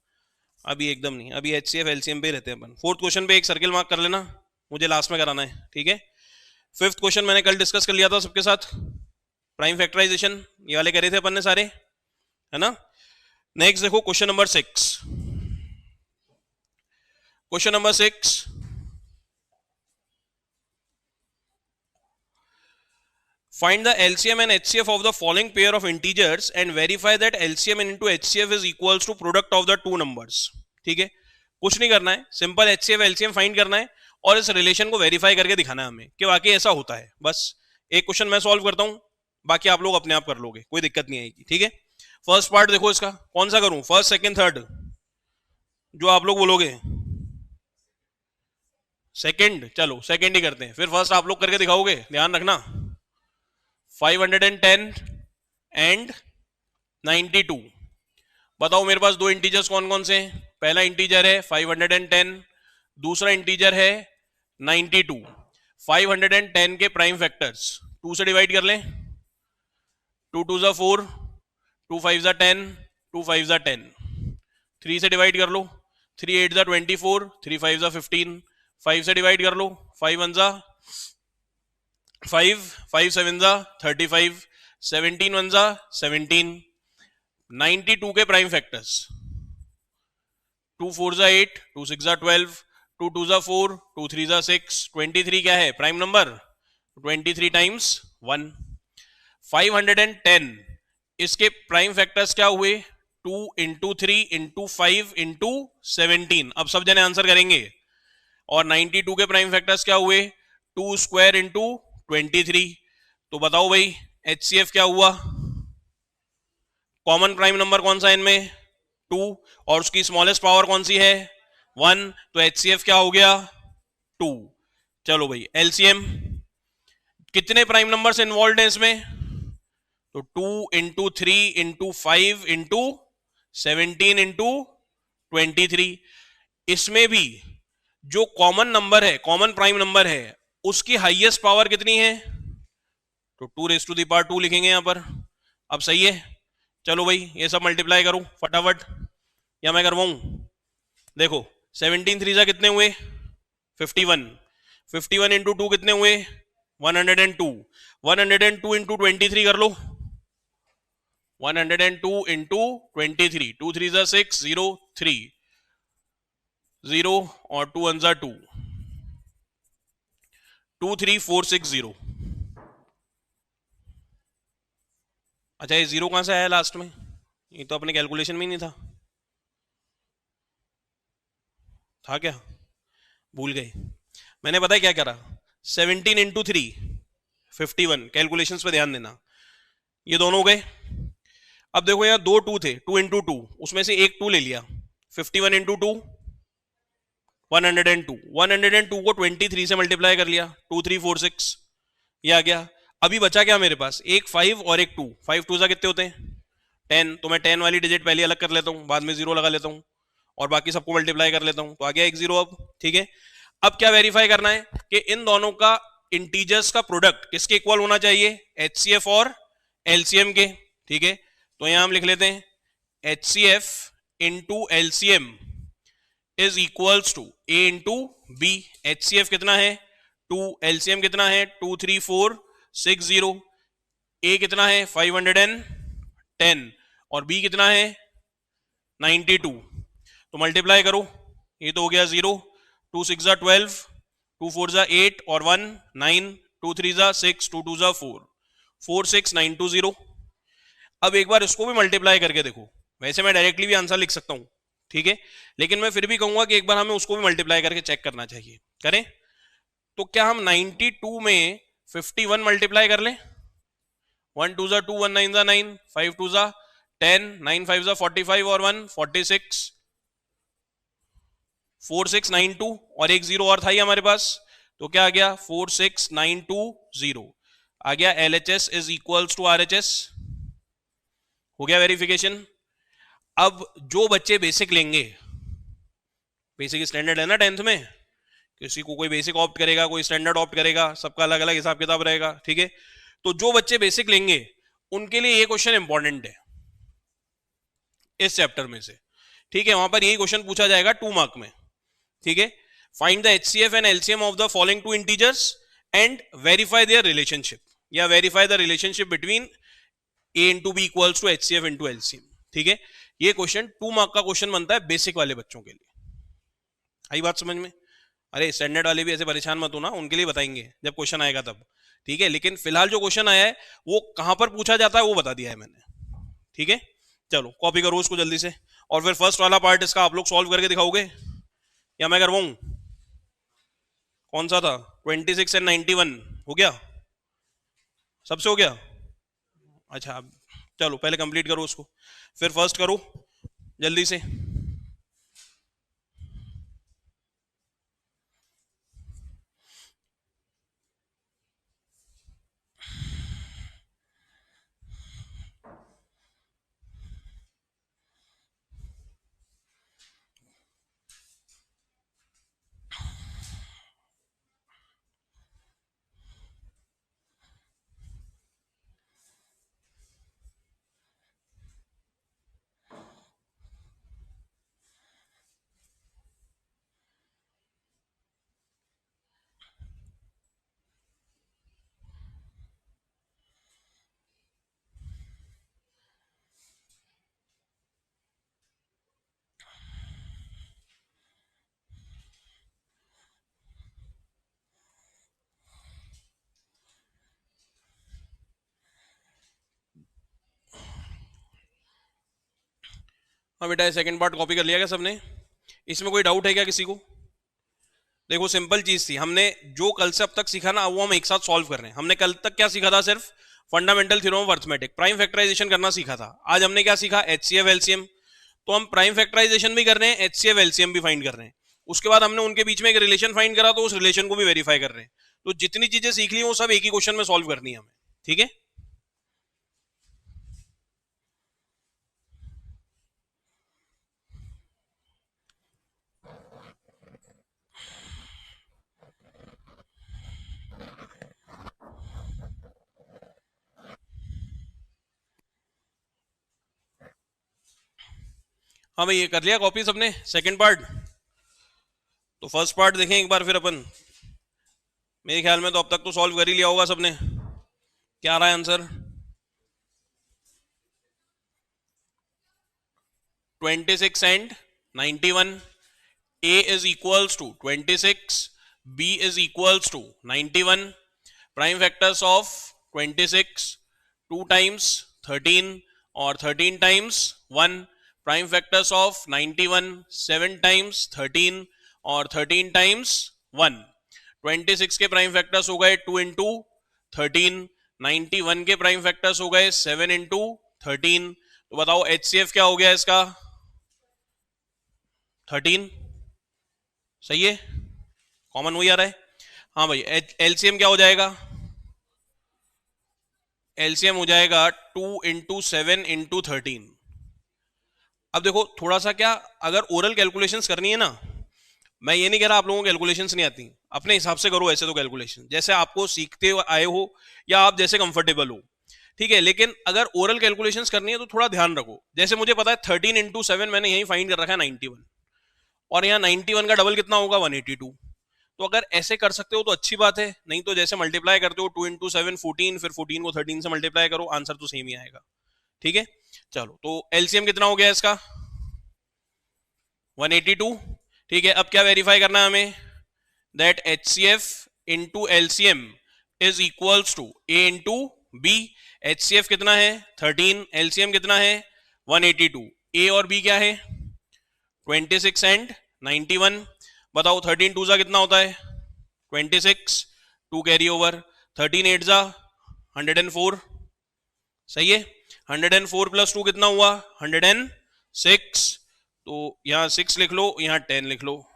A: अभी एकदम नहीं, अभी एचसीएफ एलसीएम पे रहते हैं अपन। फोर्थ क्वेश्चन पे एक सर्किल मार्क कर लेना, मुझे लास्ट में कराना है। ठीक है, फिफ्थ क्वेश्चन मैंने कल डिस्कस कर लिया था सबके साथ, प्राइम फैक्टराइजेशन, ये वाले करे थे अपन ने सारे, है ना? नेक्स्ट देखो question number 6। Question number 6, find the LCM and HCF of the following pair of integers and verify that LCM into HCF is equals to product of the two numbers। ठीक है, कुछ नहीं करना है, सिंपल HCF LCM फाइंड करना है और इस रिलेशन को वेरीफाई करके दिखाना है हमें कि वाकई ऐसा होता है। बस एक क्वेश्चन मैं सॉल्व करता हूं, बाकी आप लोग अपने आप कर लोगे, कोई दिक्कत नहीं आएगी। ठीक है, फर्स्ट पार्ट देखो इसका, कौन सा करूं, फर्स्ट सेकंड थर्ड? जो आप लोग बोलोगे सेकंड, चलो सेकंड ही करते हैं, फिर फर्स्ट आप लोग करके दिखाओगे, ध्यान रखना। 510 एंड 92, बताओ मेरे पास दो इंटीजर्स कौन कौन से हैं? पहला इंटीजर है 510, दूसरा इंटीजर है 92। 510 के प्राइम फैक्टर्स 2 से डिवाइड कर लें, 2 2 जा 4, 2 5 जा 10, 2 5 जा 10। 3 से डिवाइड कर लो, 3 8 जा 24, 3 5 जा 15। 5 से डिवाइड कर लो, 5 1 जा 5, 5 7 जा 35, 17 1 जा 17। 92 के प्राइम फैक्टर्स 2 4 जा 8, 2 6 जा 12, 2 2 जा 4, 2 3 जा 6। 23 क्या है प्राइम नंबर? 23 टाइम्स 1। 510 इसके प्राइम फैक्टर्स क्या हुए? 2 इंटू 3 इंटू 5 इंटू 17। अब सब जने आंसर करेंगे। और 92 के प्राइम फैक्टर्स क्या हुए? 2 स्क्वायर इंटू 23। तो बताओ भाई एचसीएफ क्या हुआ? कॉमन प्राइम नंबर कौन सा इनमें? 2, और उसकी स्मॉलेस्ट पावर कौन सी है? 1। तो एचसीएफ क्या हो गया? 2। चलो भाई एलसीएम, कितने प्राइम नंबर्स इन्वॉल्व हैं इसमें? तो 2 इंटू 3 इंटू 5 इंटू 17 इंटू 23। इसमें भी जो कॉमन नंबर है, कॉमन प्राइम नंबर है, उसकी हाईएस्ट पावर कितनी है? तो 2 रेज़ टू द पावर 2 लिखेंगे यहां पर। अब सही है, चलो भाई ये सब मल्टीप्लाई करो फटाफट, या मैं करवाऊं? देखो 17 3 जा कितने हुए? 51। 51 इंटू 2 कितने हुए? 102। 102 इंटू 23 कर लो, 102 इंटू 23। 2 3 जा 6, 0 3 0 और 2 1 जा 2, 2 3 4 6 0। अच्छा ये जीरो कहां से आया लास्ट में? ये तो अपने कैलकुलेशन में ही नहीं था, था क्या? भूल गए। मैंने पता है क्या करा? 17 इंटू 3 51, कैलकुलेशंस पे ध्यान देना। ये दोनों हो गए। अब देखो यार दो 2 थे, 2 इंटू 2, उसमें से एक 2 ले लिया। 51 इंटू 2 102। 102 को 23 से मल्टीप्लाई कर लिया, 2 3 4 6, ये आ गया। अभी बचा क्या मेरे पास? एक 5 और एक 2। 5 2 कितने होते हैं? 10। तो मैं 10 वाली डिजिट पहले अलग कर लेता हूं, बाद में 0 लगा लेता हूं और बाकी सबको मल्टीप्लाई कर लेता हूं, तो आ गया एक 0 अब। ठीक है, अब क्या वेरीफाई करना है कि इन दोनों का इंटीजर्स का प्रोडक्ट किसके इक्वल होना चाहिए? एचसीएफ और एलसीएम के। ठीक है, तो यहां हम लिख लेते हैं HCF into LCM is equals to A into B. HCF कितना है? 2, एलसीएम कितना है? 2 3 4 6 0। ए कितना है? 510 और बी कितना है? 92। तो मल्टीप्लाई करो, ये तो हो गया 0, 2 6 जा 12, 2 4 जा 8 और 1 9, 2 3 जा 6, 2 2 जा 4, 4 6 9 2 0। अब एक बार इसको भी मल्टीप्लाई करके देखो, वैसे मैं डायरेक्टली भी आंसर लिख सकता हूं, ठीक है, लेकिन मैं फिर भी कहूंगा कि एक बार हमें उसको भी मल्टीप्लाई करके चेक करना चाहिए। करें तो क्या हम 92 में 51 मल्टीप्लाई कर लें? 1 2 जा 2, 1 9 जा 9, 5 2 जा 10, 9 5 जा 45 और 1 46, 4 6 9 2 और एक जीरो और था ही हमारे पास, तो क्या आ गया 4 6 9 2 0 आ गया। LHS is equals to RHS। हो गया वेरिफिकेशन। अब जो बच्चे बेसिक लेंगे, बेसिक स्टैंडर्ड है ना 10th में, किसी को कोई बेसिक ऑप्ट करेगा, कोई स्टैंडर्ड ऑप्ट करेगा, सबका अलग अलग हिसाब किताब रहेगा, ठीक है। तो जो बच्चे बेसिक लेंगे उनके लिए ये क्वेश्चन इंपॉर्टेंट है इस चैप्टर में से, ठीक है। वहां पर यही क्वेश्चन पूछा जाएगा 2 मार्क में, ठीक है। Find the HCF and LCM of the following two integers and verify their relationship, या verify the relationship between A into B equals to HCF into LCM, ठीक है। ये क्वेश्चन 2 मार्क का क्वेश्चन बनता है बेसिक वाले बच्चों के लिए। आई बात समझ में? अरे स्टैंडर्ड वाले भी ऐसे परेशान मत हो ना, उनके लिए बताएंगे जब क्वेश्चन आएगा तब, ठीक है। लेकिन फिलहाल जो क्वेश्चन आया है वो कहां पर पूछा जाता है वो बता दिया है मैंने, ठीक है। चलो कॉपी करो उसको जल्दी से, और फिर फर्स्ट वाला पार्ट इसका आप लोग सॉल्व करके दिखाओगे या मैं करवाऊं? कौन सा था? 26 एंड 91 हो गया? सबसे हो गया? अच्छा चलो पहले कंप्लीट करो उसको, फिर फर्स्ट करो जल्दी से। हाँ बेटा सेकंड पार्ट कॉपी कर लिया क्या सबने? इसमें कोई डाउट है क्या किसी को? देखो सिंपल चीज थी, हमने जो कल से अब तक सीखा ना वो हम एक साथ सॉल्व कर रहे हैं। हमने कल तक क्या सीखा था? सिर्फ fundamental theorem of arithmetic, prime factorisation करना सीखा था। आज हमने क्या सीखा? HCF LCM। तो हम प्राइम फैक्टराइजेशन भी कर रहे हैं, HCF LCM भी फाइंड कर रहे हैं। उसके बाद हमने उनके बीच में एक रिलेशन फाइंड करा, तो उस रिलेशन को भी वेरीफाई कर रहे हैं। तो जितनी चीजें सीख ली वो सब एक ही क्वेश्चन में सॉल्व करनी है हमें, ठीक है। हाँ भाई ये कर लिया कॉपी सबने सेकंड पार्ट? तो फर्स्ट पार्ट देखें एक बार फिर अपन। मेरे ख्याल में तो अब तक तो सॉल्व कर ही लिया होगा सबने। क्या आ रहा है answer? 26 and 91। A is equals to 26, B is equals to 91. Prime factors of 26, 2 times 13 और 13 times 1. Prime factors of 91, 7 times 13 और 13 times 1. 26 के प्राइम फैक्टर्स हो गए 2 इंटू 13, 91 के प्राइम फैक्टर्स हो गए 7 इंटू 13। तो बताओ HCF क्या हो गया इसका? 13। सही है, कॉमन वही आ रहा है। हाँ भाई LCM क्या हो जाएगा? LCM हो जाएगा 2 इंटू 7 इंटू 13। अब देखो थोड़ा सा क्या, अगर ओरल कैलकुलेशंस करनी है ना, मैं ये नहीं कह रहा आप लोगों को कैलकुलेशंस नहीं आती, अपने हिसाब से करो ऐसे तो कैलकुलेशन जैसे आपको सीखते आए हो या आप जैसे कंफर्टेबल हो, ठीक है। लेकिन अगर ओरल कैलकुलेशंस करनी है तो थोड़ा ध्यान रखो। जैसे मुझे पता है 13 इंटू 7 मैंने यही फाइंड कर रखा है 91, और यहाँ 91 का डबल कितना होगा? 182। तो अगर ऐसे कर सकते हो तो अच्छी बात है, नहीं तो जैसे मल्टीप्लाई करते हो 2 इंटू 7 14, फिर 14 को 13 से मल्टीप्लाई करो, आंसर तो सेम ही आएगा, ठीक है। चलो तो LCM कितना हो गया इसका? 182, ठीक है, अब क्या वेरीफाई करना है हमें, that HCF into LCM is equals to A into B। HCF कितना है 13, LCM कितना है 182, A और B क्या है 26 एंड 91। बताओ 13 टू जा कितना होता है 26, 2 कैरी ओवर, 13 8 जा 104, सही है। 104 प्लस 2 कितना हुआ 106, तो यहां 6 लिख लो, यहां 10 लिख लो।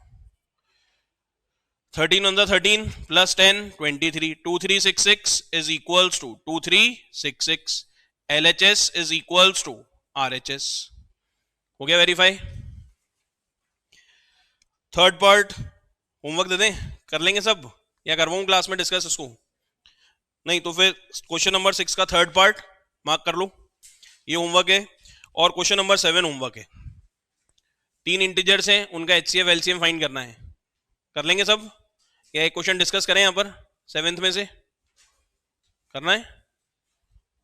A: 13 on the 13 plus 10 23, 2366 is equals to 2366, LHS is equals to RHS। हो गया वेरीफाई। थर्ड पार्ट होमवर्क दे दें, कर लेंगे सब या करवाऊं क्लास में डिस्कस इसको, नहीं तो फिर क्वेश्चन नंबर 6 का थर्ड पार्ट मार्क कर लो, ये होमवर्क है। और क्वेश्चन नंबर 7 होमवर्क है, 3 इंटीजर्स हैं, उनका HCF LCM फाइंड करना है, कर लेंगे सब या एक क्वेश्चन डिस्कस करें यहां पर 7th में से करना है,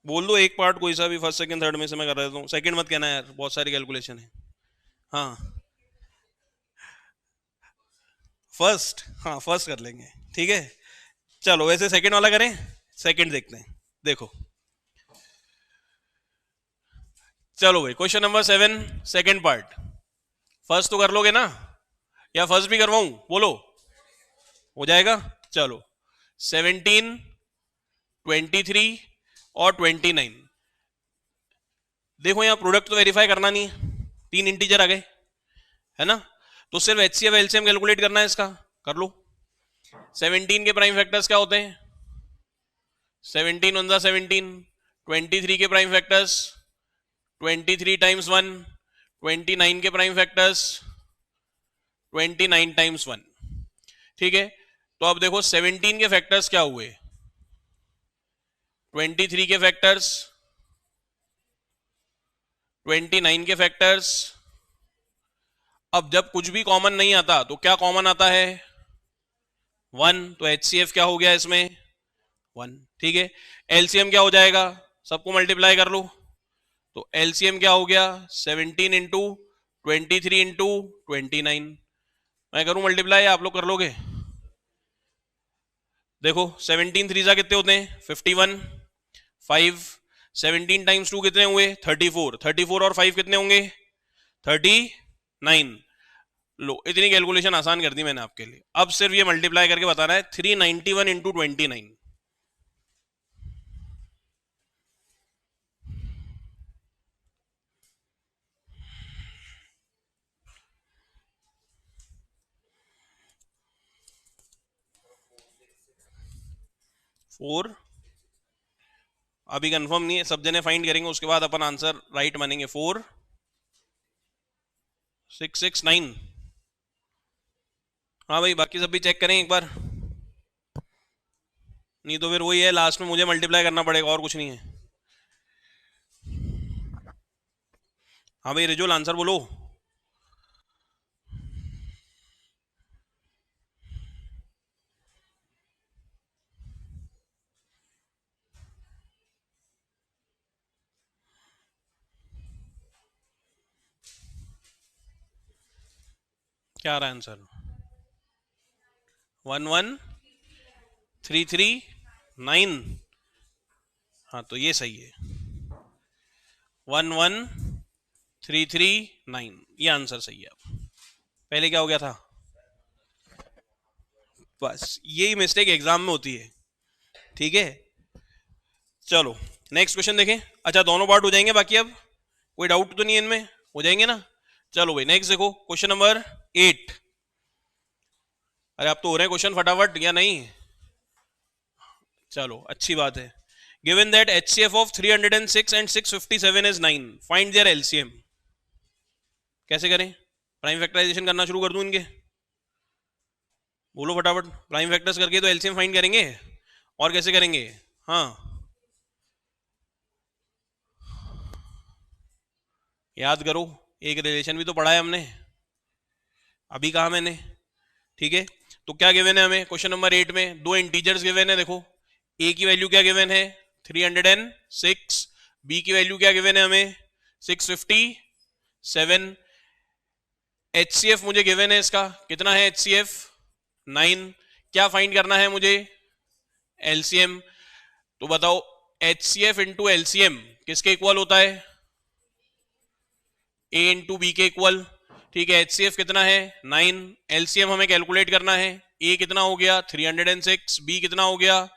A: बोल दो एक पार्ट कोई सा भी, फर्स्ट सेकंड थर्ड में से मैं कर देता हूँ, सेकंड मत कहना यार, बहुत सारी कैलकुलेशन है। हाँ फर्स्ट, हाँ फर्स्ट कर लेंगे, ठीक है। चलो वैसे सेकंड वाला करें, सेकंड देखते हैं, देखो चलो भाई question number 7 second part, first तो कर लोगे ना या फर्स्ट भी करवाऊं, बोलो हो जाएगा। चलो 17, 23 और 29, देखो यहां प्रोडक्ट तो वेरीफाई करना नहीं है, 3 इंटीजर आ गए है ना, तो सिर्फ HCF LCM कैलकुलेट करना है इसका, कर लो। 17 के प्राइम फैक्टर्स क्या होते हैं 17 on the 17, 23 के प्राइम फैक्टर्स 23 टाइम्स 1, 29 के प्राइम फैक्टर्स 29 टाइम्स 1, ठीक है। तो अब देखो 17 के फैक्टर्स क्या हुए 23 के फैक्टर्स, 29 के फैक्टर्स। अब जब कुछ भी कॉमन नहीं आता तो क्या कॉमन आता है 1, तो HCF क्या हो गया इसमें 1, ठीक है। LCM क्या हो जाएगा, सबको मल्टीप्लाई कर लो, तो LCM क्या हो गया 17 इंटू 23 इंटू 29, मैं करूं मल्टीप्लाई, आप लोग कर लोगे। देखो 17 3 जा कितने होते हैं 51, 5 17 टाइम्स 2 कितने हुए 34, 34 और 5 कितने होंगे 39। लो इतनी कैलकुलेशन आसान कर दी मैंने आपके लिए, अब सिर्फ ये मल्टीप्लाई करके बताना है 391 इंटू 29, फोर अभी कंफर्म नहीं है, सब जने फाइंड करेंगे उसके बाद अपन आंसर राइट मानेंगे। 4669, हाँ भाई बाकी सब भी चेक करें एक बार, नहीं तो फिर वही है लास्ट में मुझे मल्टीप्लाई करना पड़ेगा और कुछ नहीं है। हाँ भाई रिजुअल आंसर बोलो, क्या आ रहा है आंसर 11339, हाँ तो ये सही है 11339, ये आंसर सही है। पहले क्या हो गया था, बस यही मिस्टेक एग्जाम में होती है, ठीक है। चलो नेक्स्ट क्वेश्चन देखें, अच्छा दोनों पार्ट हो जाएंगे बाकी, अब कोई डाउट तो नहीं है इनमें, हो जाएंगे ना। चलो भाई नेक्स्ट देखो क्वेश्चन नंबर 8, अरे आप तो हो रहे हैं क्वेश्चन फटाफट या नहीं, चलो अच्छी बात है। Given that HCF of 306 and 657 is 9, find their LCM। कैसे करें, प्राइम फैक्टराइजेशन करना शुरू कर दूं इनके, बोलो फटाफट, प्राइम फैक्टर्स करके तो LCM फाइंड करेंगे, और कैसे करेंगे, हाँ याद करो, एक रिलेशन भी तो पढ़ा है हमने, अभी कहा मैंने, ठीक है। तो क्या गिवन है हमें क्वेश्चन नंबर 8 में, दो इंटीजर्स गिवन है, देखो A की वैल्यू क्या गिवन है 306, B की वैल्यू क्या गिवन है हमें 657, HCF मुझे गिवन है, इसका कितना है HCF 9। क्या फाइंड करना है मुझे? LCM। तो बताओ HCF इंटू LCM किसके इक्वल होता है? A इंटू बी के इक्वल। ठीक है, HCF कितना है 9, LCM हमें कैलकुलेट करना है। A कितना हो गया 306, B कितना हो गया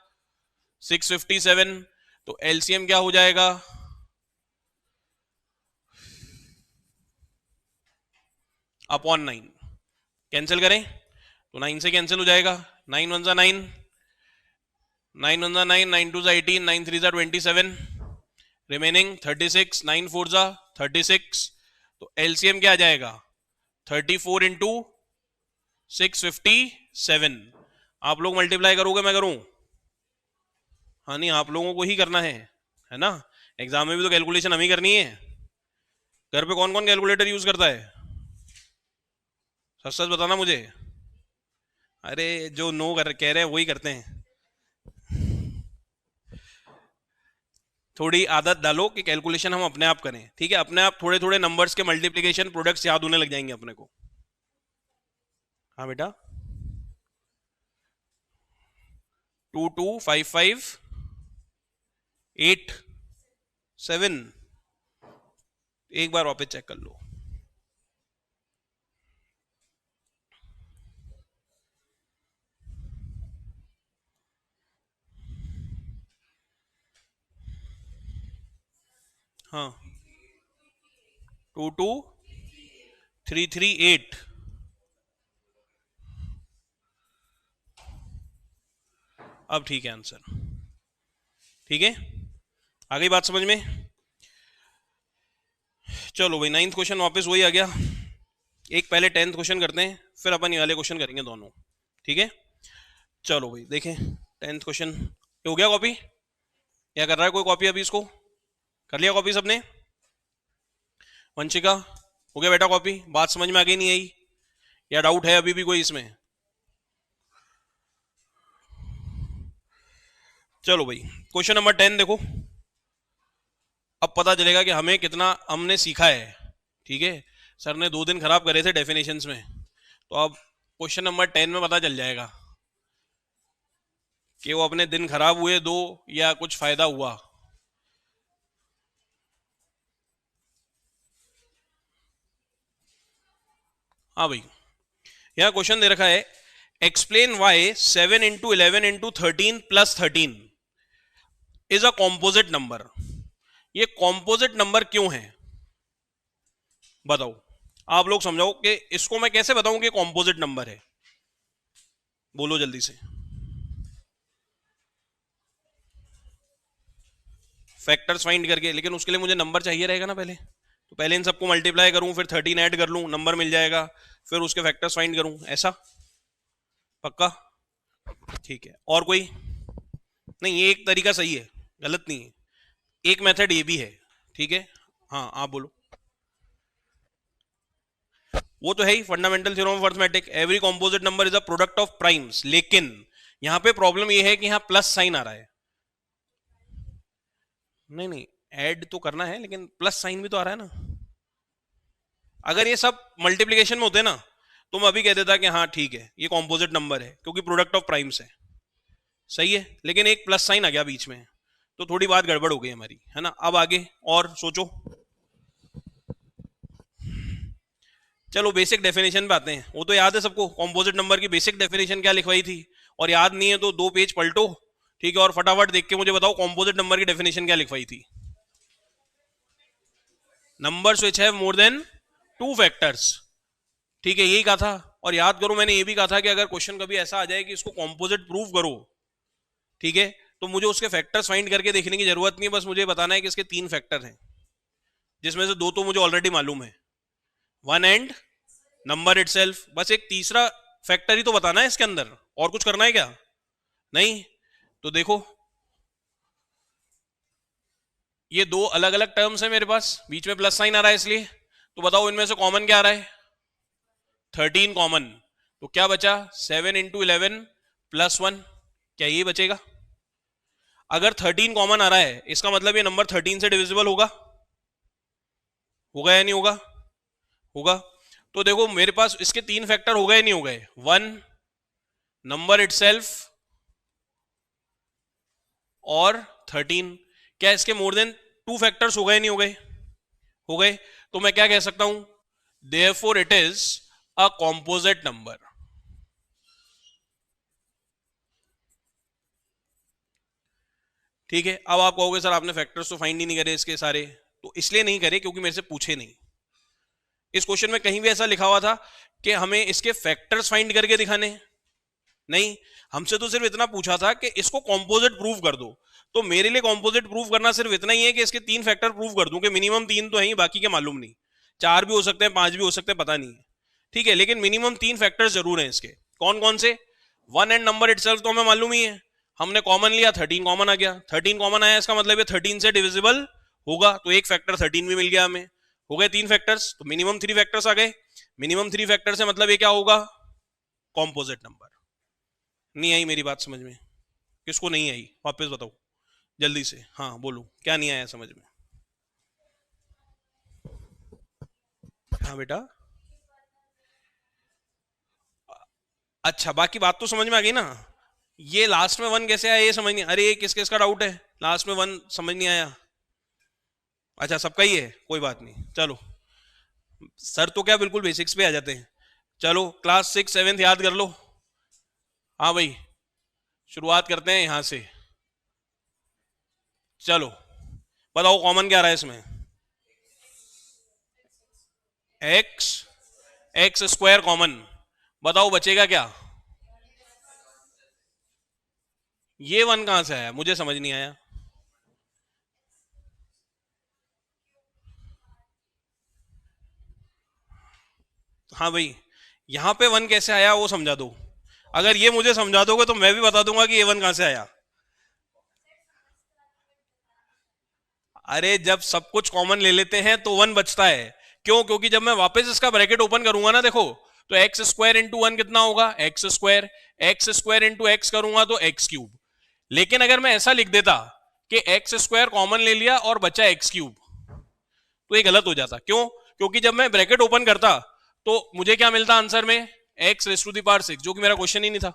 A: 657। तो LCM क्या हो जाएगा? अपॉन 9। कैंसिल करें तो 9 से कैंसिल हो जाएगा। 9 वन जा 9, 9 वन जा 9, 9 टू जा 18, 9 थ्री जा 27, रिमेनिंग 36, 9 फोर जा 36। तो LCM क्या आ जाएगा 34 इंटू 657। आप लोग मल्टीप्लाई करोगे मैं करूं? हाँ नहीं, आप लोगों को ही करना है ना। एग्जाम में भी तो कैलकुलेशन हमें करनी है। घर पे कौन कौन कैलकुलेटर यूज करता है? सच सच बताना मुझे। अरे जो नो कर कह रहे हैं वही करते हैं। थोड़ी आदत डालो कि कैलकुलेशन हम अपने आप करें, ठीक है? अपने आप थोड़े थोड़े नंबर्स के मल्टीप्लिकेशन प्रोडक्ट्स याद होने लग जाएंगे अपने को। हाँ बेटा, 225587। एक बार वापस चेक कर लो। हाँ, 22338। अब ठीक है आंसर। ठीक है, आ गई बात समझ में? चलो भाई, 9th क्वेश्चन वापस वही आ गया। एक पहले 10th क्वेश्चन करते हैं, फिर अपन ये वाले क्वेश्चन करेंगे दोनों। ठीक है, चलो भाई देखें 10th क्वेश्चन। हो गया कॉपी? क्या कर रहा है कोई कॉपी अभी? इसको कर लिया कॉपी सबने? वंशिका हो गया बेटा कॉपी? बात समझ में आ गई नहीं आई या डाउट है अभी भी कोई इसमें? चलो भाई, क्वेश्चन नंबर 10 देखो। अब पता चलेगा कि हमें कितना हमने सीखा है। ठीक है, सर ने 2 दिन खराब करे थे डेफिनेशंस में, तो अब क्वेश्चन नंबर 10 में पता चल जाएगा कि वो अपने दिन खराब हुए 2 या कुछ फायदा हुआ। हाँ भाई, यह क्वेश्चन दे रखा है, explain why 7 into 11 into 13 plus 13 is a composite number. ये कॉम्पोजिट नंबर क्यों है बताओ? आप लोग समझाओ कि इसको मैं कैसे बताऊं कि कॉम्पोजिट नंबर है। बोलो जल्दी से। फैक्टर्स फाइंड करके, लेकिन उसके लिए मुझे नंबर चाहिए रहेगा ना पहले। तो पहले इन सबको मल्टीप्लाई करूं, फिर 13 ऐड कर लूं, नंबर मिल जाएगा, फिर उसके फैक्टर्स फाइंड करूं। ऐसा पक्का? ठीक है, और कोई? नहीं, ये एक तरीका सही है, गलत नहीं है। एक मेथड ये भी है। ठीक है, हाँ आप बोलो। वो तो है ही, fundamental theorem of arithmetic, every composite number is a product of primes. लेकिन यहां पे प्रॉब्लम ये है कि यहां प्लस साइन आ रहा है। नहीं नहीं, ऐड तो करना है लेकिन प्लस साइन भी तो आ रहा है ना। अगर ये सब मल्टीप्लीकेशन में होते ना तो मैं अभी कह देता कि हाँ ठीक है ये कॉम्पोजिट नंबर है क्योंकि प्रोडक्ट ऑफ प्राइम्स है। सही है, लेकिन एक प्लस साइन आ गया बीच में, तो थोड़ी बात गड़बड़ हो गई हमारी, है ना। अब आगे और सोचो। चलो बेसिक डेफिनेशन पे आते हैं। वो तो याद है सबको, कॉम्पोजिट नंबर की बेसिक डेफिनेशन क्या लिखवाई थी? और याद नहीं है तो 2 पेज पलटो, ठीक है, और फटाफट देख के मुझे बताओ कॉम्पोजिट नंबर की डेफिनेशन क्या लिखवाई थी। Numbers which have more than 2 factors. ठीक है, यही कहा था। और याद करो, मैंने ये भी कहा था कि अगर क्वेश्चन कभी ऐसा आ जाए कि इसको कॉम्पोजिट प्रूव करो, ठीक है, तो मुझे उसके फैक्टर्स फाइंड करके देखने की जरूरत नहीं है, बस मुझे बताना है कि इसके 3 फैक्टर हैं, जिसमें से 2 तो मुझे ऑलरेडी मालूम है, 1 एंड नंबर इटसेल्फ। बस एक तीसरा फैक्टर ही तो बताना है इसके अंदर, और कुछ करना है क्या? नहीं। तो देखो, ये 2 अलग अलग टर्म्स है मेरे पास, बीच में प्लस साइन आ रहा है इसलिए। तो बताओ इनमें से कॉमन क्या आ रहा है? 13 कॉमन। तो क्या बचा? 7 इंटू 11 प्लस 1। क्या ये बचेगा? अगर 13 कॉमन आ रहा है इसका मतलब ये नंबर 13 से डिविजिबल होगा। होगा या नहीं होगा? होगा। तो देखो मेरे पास इसके 3 फैक्टर हो गए नहीं हो गए, 1 नंबर इटसेल्फ और 13। क्या इसके मोर देन 2 फैक्टर्स हो गए नहीं हो गए? हो गए। तो मैं क्या कह सकता हूं, therefore it is a composite number. ठीक है। अब आप कहोगे सर आपने फैक्टर्स तो फाइंड ही नहीं करे इसके सारे, तो इसलिए नहीं करे क्योंकि मेरे से पूछे नहीं। इस क्वेश्चन में कहीं भी ऐसा लिखा हुआ था कि हमें इसके फैक्टर्स फाइंड करके दिखाने हैं? नहीं, हमसे तो सिर्फ इतना पूछा था कि इसको कॉम्पोजिट प्रूव कर दो। तो मेरे लिए कॉम्पोजिट प्रूव करना सिर्फ इतना ही है कि इसके 3 फैक्टर प्रूव कर दूं, कि मिनिमम 3 तो है ही, बाकी के मालूम नहीं, 4 भी हो सकते हैं, 5 भी हो सकते हैं, पता नहीं है। ठीक है, लेकिन मिनिमम 3 फैक्टर्स जरूर हैं इसके। कौन कौन से? 1 एंड नंबर इटसेल्फ तो हमें मालूम ही है, हमने कॉमन लिया, 13 कॉमन आ गया। 13 कॉमन आया, इसका मतलब ये 13 से डिविजिबल होगा, तो एक फैक्टर 13 भी मिल गया हमें। हो गए 3 फैक्टर्स, तो मिनिमम 3 फैक्टर्स आ गए। मिनिमम 3 फैक्टर से मतलब ये क्या होगा? Composite number. नहीं आई मेरी बात समझ में? किसको नहीं आई वापस बताओ जल्दी से, हाँ बोलो क्या नहीं आया समझ में? हाँ बेटा। अच्छा, बाकी बात तो समझ में आ गई ना? ये लास्ट में 1 कैसे आया ये समझ नहीं, अरे किस किस का डाउट है लास्ट में 1 समझ नहीं आया? अच्छा सबका ही है, कोई बात नहीं, चलो। सर तो क्या बिल्कुल बेसिक्स पे आ जाते हैं। चलो क्लास 6 7 याद कर लो। हाँ भाई, शुरुआत करते हैं यहां से। चलो बताओ कॉमन क्या रहा है इसमें? X, x square common. बताओ बचेगा क्या? ये 1 कहां से आया मुझे समझ नहीं आया। हाँ भाई, यहां पे 1 कैसे आया वो समझा दो। अगर ये मुझे समझा दोगे तो मैं भी बता दूंगा कि ये 1 कहां से आया। अरे जब सब कुछ कॉमन ले लेते हैं तो 1 बचता है। क्यों? क्योंकि जब मैं वापस इसका ब्रैकेट ओपन करूंगा ना, देखो, तो एक्स स्क्वायर इंटू 1 कितना होगा? X square. X square into x करूंगा तो एक्स क्यूब। लेकिन अगर मैं ऐसा लिख देता कि एक्स स्क्वायर कॉमन ले लिया और बचा एक्स क्यूब, तो ये गलत हो जाता। क्यों? क्योंकि जब मैं ब्रैकेट ओपन करता तो मुझे क्या मिलता आंसर में? X raise to the power 6, जो कि मेरा क्वेश्चन ही नहीं था।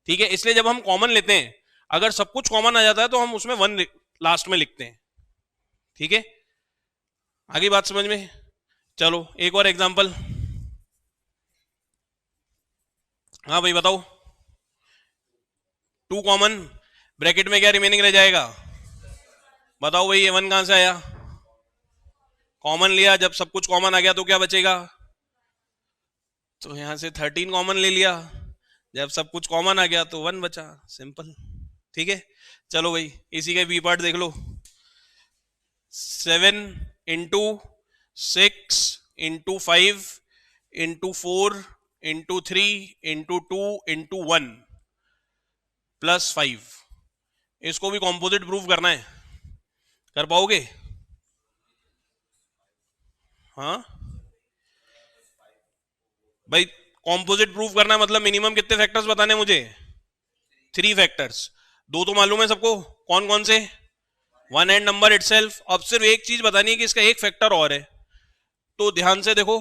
A: ठीक है, इसलिए जब हम कॉमन लेते हैं, अगर सब कुछ कॉमन आ जाता है तो हम उसमें 1 लास्ट में लिखते हैं। ठीक है, आगे बात समझ में? चलो एक और एग्जांपल। हाँ भाई बताओ। 2 कॉमन, ब्रैकेट में क्या रिमेनिंग रह जाएगा? बताओ भाई, ये 1 कहां से आया? कॉमन लिया, जब सब कुछ कॉमन आ गया तो क्या बचेगा? तो यहां से 13 कॉमन ले लिया, जब सब कुछ कॉमन आ गया तो 1 बचा, सिंपल। ठीक है, चलो भाई इसी का बी पार्ट देख लो। 7 into 6 into 5 into 4 into 3 into 2 into 1 plus 5, इसको भी कॉम्पोजिट प्रूव करना है, कर पाओगे? हाँ भाई, कॉम्पोजिट प्रूव करना है मतलब मिनिमम कितने फैक्टर्स बताने मुझे? 3 फैक्टर्स। दो तो मालूम है सबको, कौन कौन से? 1 एंड नंबर इटसेल्फ। अब सिर्फ एक चीज बतानी है कि इसका एक फैक्टर और है। तो ध्यान से देखो,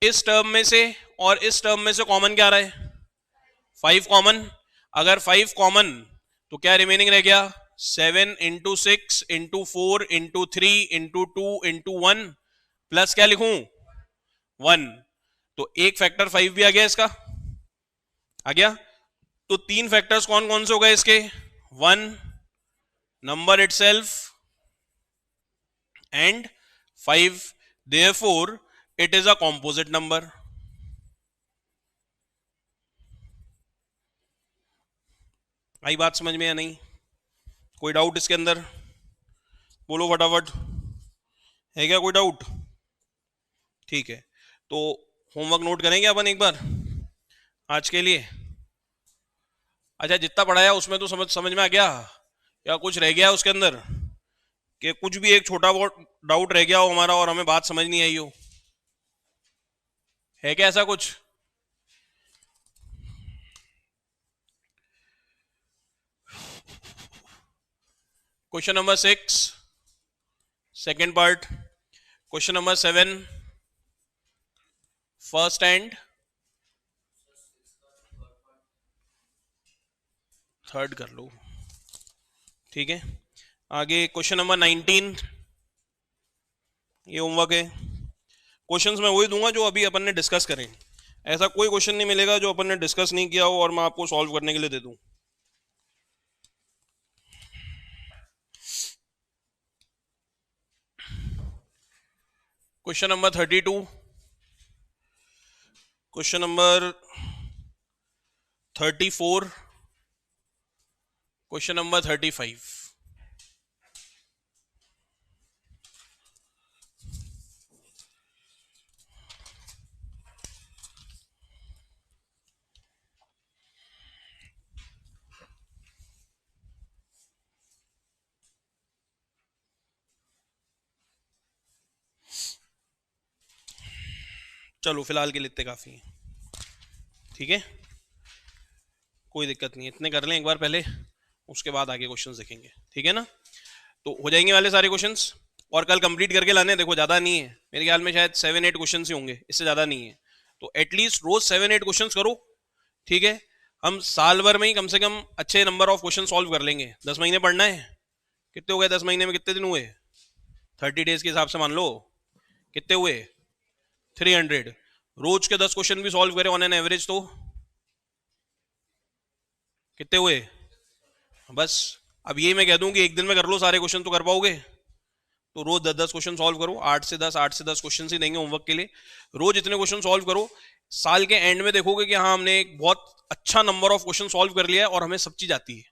A: इस टर्म में से और इस टर्म में से कॉमन क्या रहा है? 5 कॉमन। अगर 5 कॉमन तो क्या रिमेनिंग रह गया? 7 into 6 into 4 into 3 into 2 into 1 plus क्या लिखूं? 1। तो एक फैक्टर 5 भी आ गया इसका, आ गया। तो 3 फैक्टर्स कौन कौन से हो गए इसके? 1 number itself and 5, therefore it is a composite number. आई बात समझ में या नहीं? कोई डाउट इसके अंदर? बोलो फटाफट, है क्या कोई डाउट? ठीक है, तो होमवर्क नोट करेंगे अपन एक बार आज के लिए। अच्छा, जितना पढ़ाया उसमें तो समझ समझ में आ गया, या कुछ रह गया उसके अंदर? कि कुछ भी एक छोटा बहुत डाउट रह गया हो हमारा और हमें बात समझ नहीं आई हो? है क्या ऐसा कुछ? Question number 6 second part. Question number 7 first and third कर लो, ठीक है। आगे क्वेश्चन नंबर 19, ये होमवर्क है। क्वेश्चंस मैं वही दूंगा जो अभी अपन ने डिस्कस करें, ऐसा कोई क्वेश्चन नहीं मिलेगा जो अपन ने डिस्कस नहीं किया हो और मैं आपको सॉल्व करने के लिए दे दूं। Question number 32, question number 34, question number 35। चलो फिलहाल के लिए इतने काफी है, ठीक है, कोई दिक्कत नहीं है, इतने कर लें एक बार पहले, उसके बाद आगे क्वेश्चंस देखेंगे, ठीक है ना। तो हो जाएंगे वाले सारे क्वेश्चंस, और कल कंप्लीट करके लाने, देखो ज्यादा नहीं है मेरे ख्याल में, शायद 7-8 क्वेश्चन ही होंगे, इससे ज्यादा नहीं है। तो एटलीस्ट रोज 7-8 क्वेश्चन करो, ठीक है। हम साल भर में ही कम से कम अच्छे नंबर ऑफ क्वेश्चन सॉल्व कर लेंगे। 10 महीने पढ़ना है, कितने हो गए 10 महीने में, कितने दिन हुए, 30 डेज के हिसाब से मान लो कितने हुए, 300। रोज के 10 क्वेश्चन भी सॉल्व करें ऑन एन एवरेज तो कितने हुए, बस। अब ये मैं कह दूं कि एक दिन में कर लो सारे क्वेश्चन, तो कर पाओगे? तो रोज 10-10 क्वेश्चन सॉल्व करो, 8 से 10 क्वेश्चन ही देंगे होमवर्क के लिए, रोज इतने क्वेश्चन सॉल्व करो। साल के एंड में देखोगे कि हाँ हमने एक बहुत अच्छा नंबर ऑफ क्वेश्चन सॉल्व कर लिया है और हमें सब चीज आती है,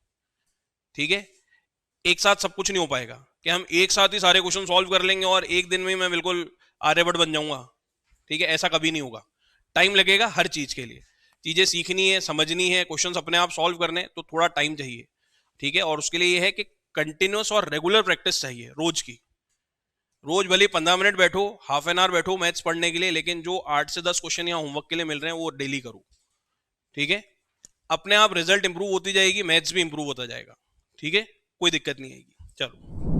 A: ठीक है। एक साथ सब कुछ नहीं हो पाएगा कि हम एक साथ ही सारे क्वेश्चन सॉल्व कर लेंगे और एक दिन में ही मैं बिल्कुल आर्यभट्ट बन जाऊंगा, ठीक है, ऐसा कभी नहीं होगा। टाइम लगेगा हर चीज के लिए, चीजें सीखनी है, समझनी है, क्वेश्चन अपने आप सॉल्व करने, तो थोड़ा टाइम चाहिए, ठीक है। और उसके लिए ये है कि कंटिन्यूस और रेगुलर प्रैक्टिस चाहिए रोज की। रोज भले 15 मिनट बैठो, हाफ एन आवर बैठो मैथ्स पढ़ने के लिए, लेकिन जो 8 से 10 क्वेश्चन यहाँ होमवर्क के लिए मिल रहे हैं वो डेली करो, ठीक है। अपने आप रिजल्ट इंप्रूव होती जाएगी, मैथ्स भी इंप्रूव होता जाएगा, ठीक है, कोई दिक्कत नहीं आएगी। चलो।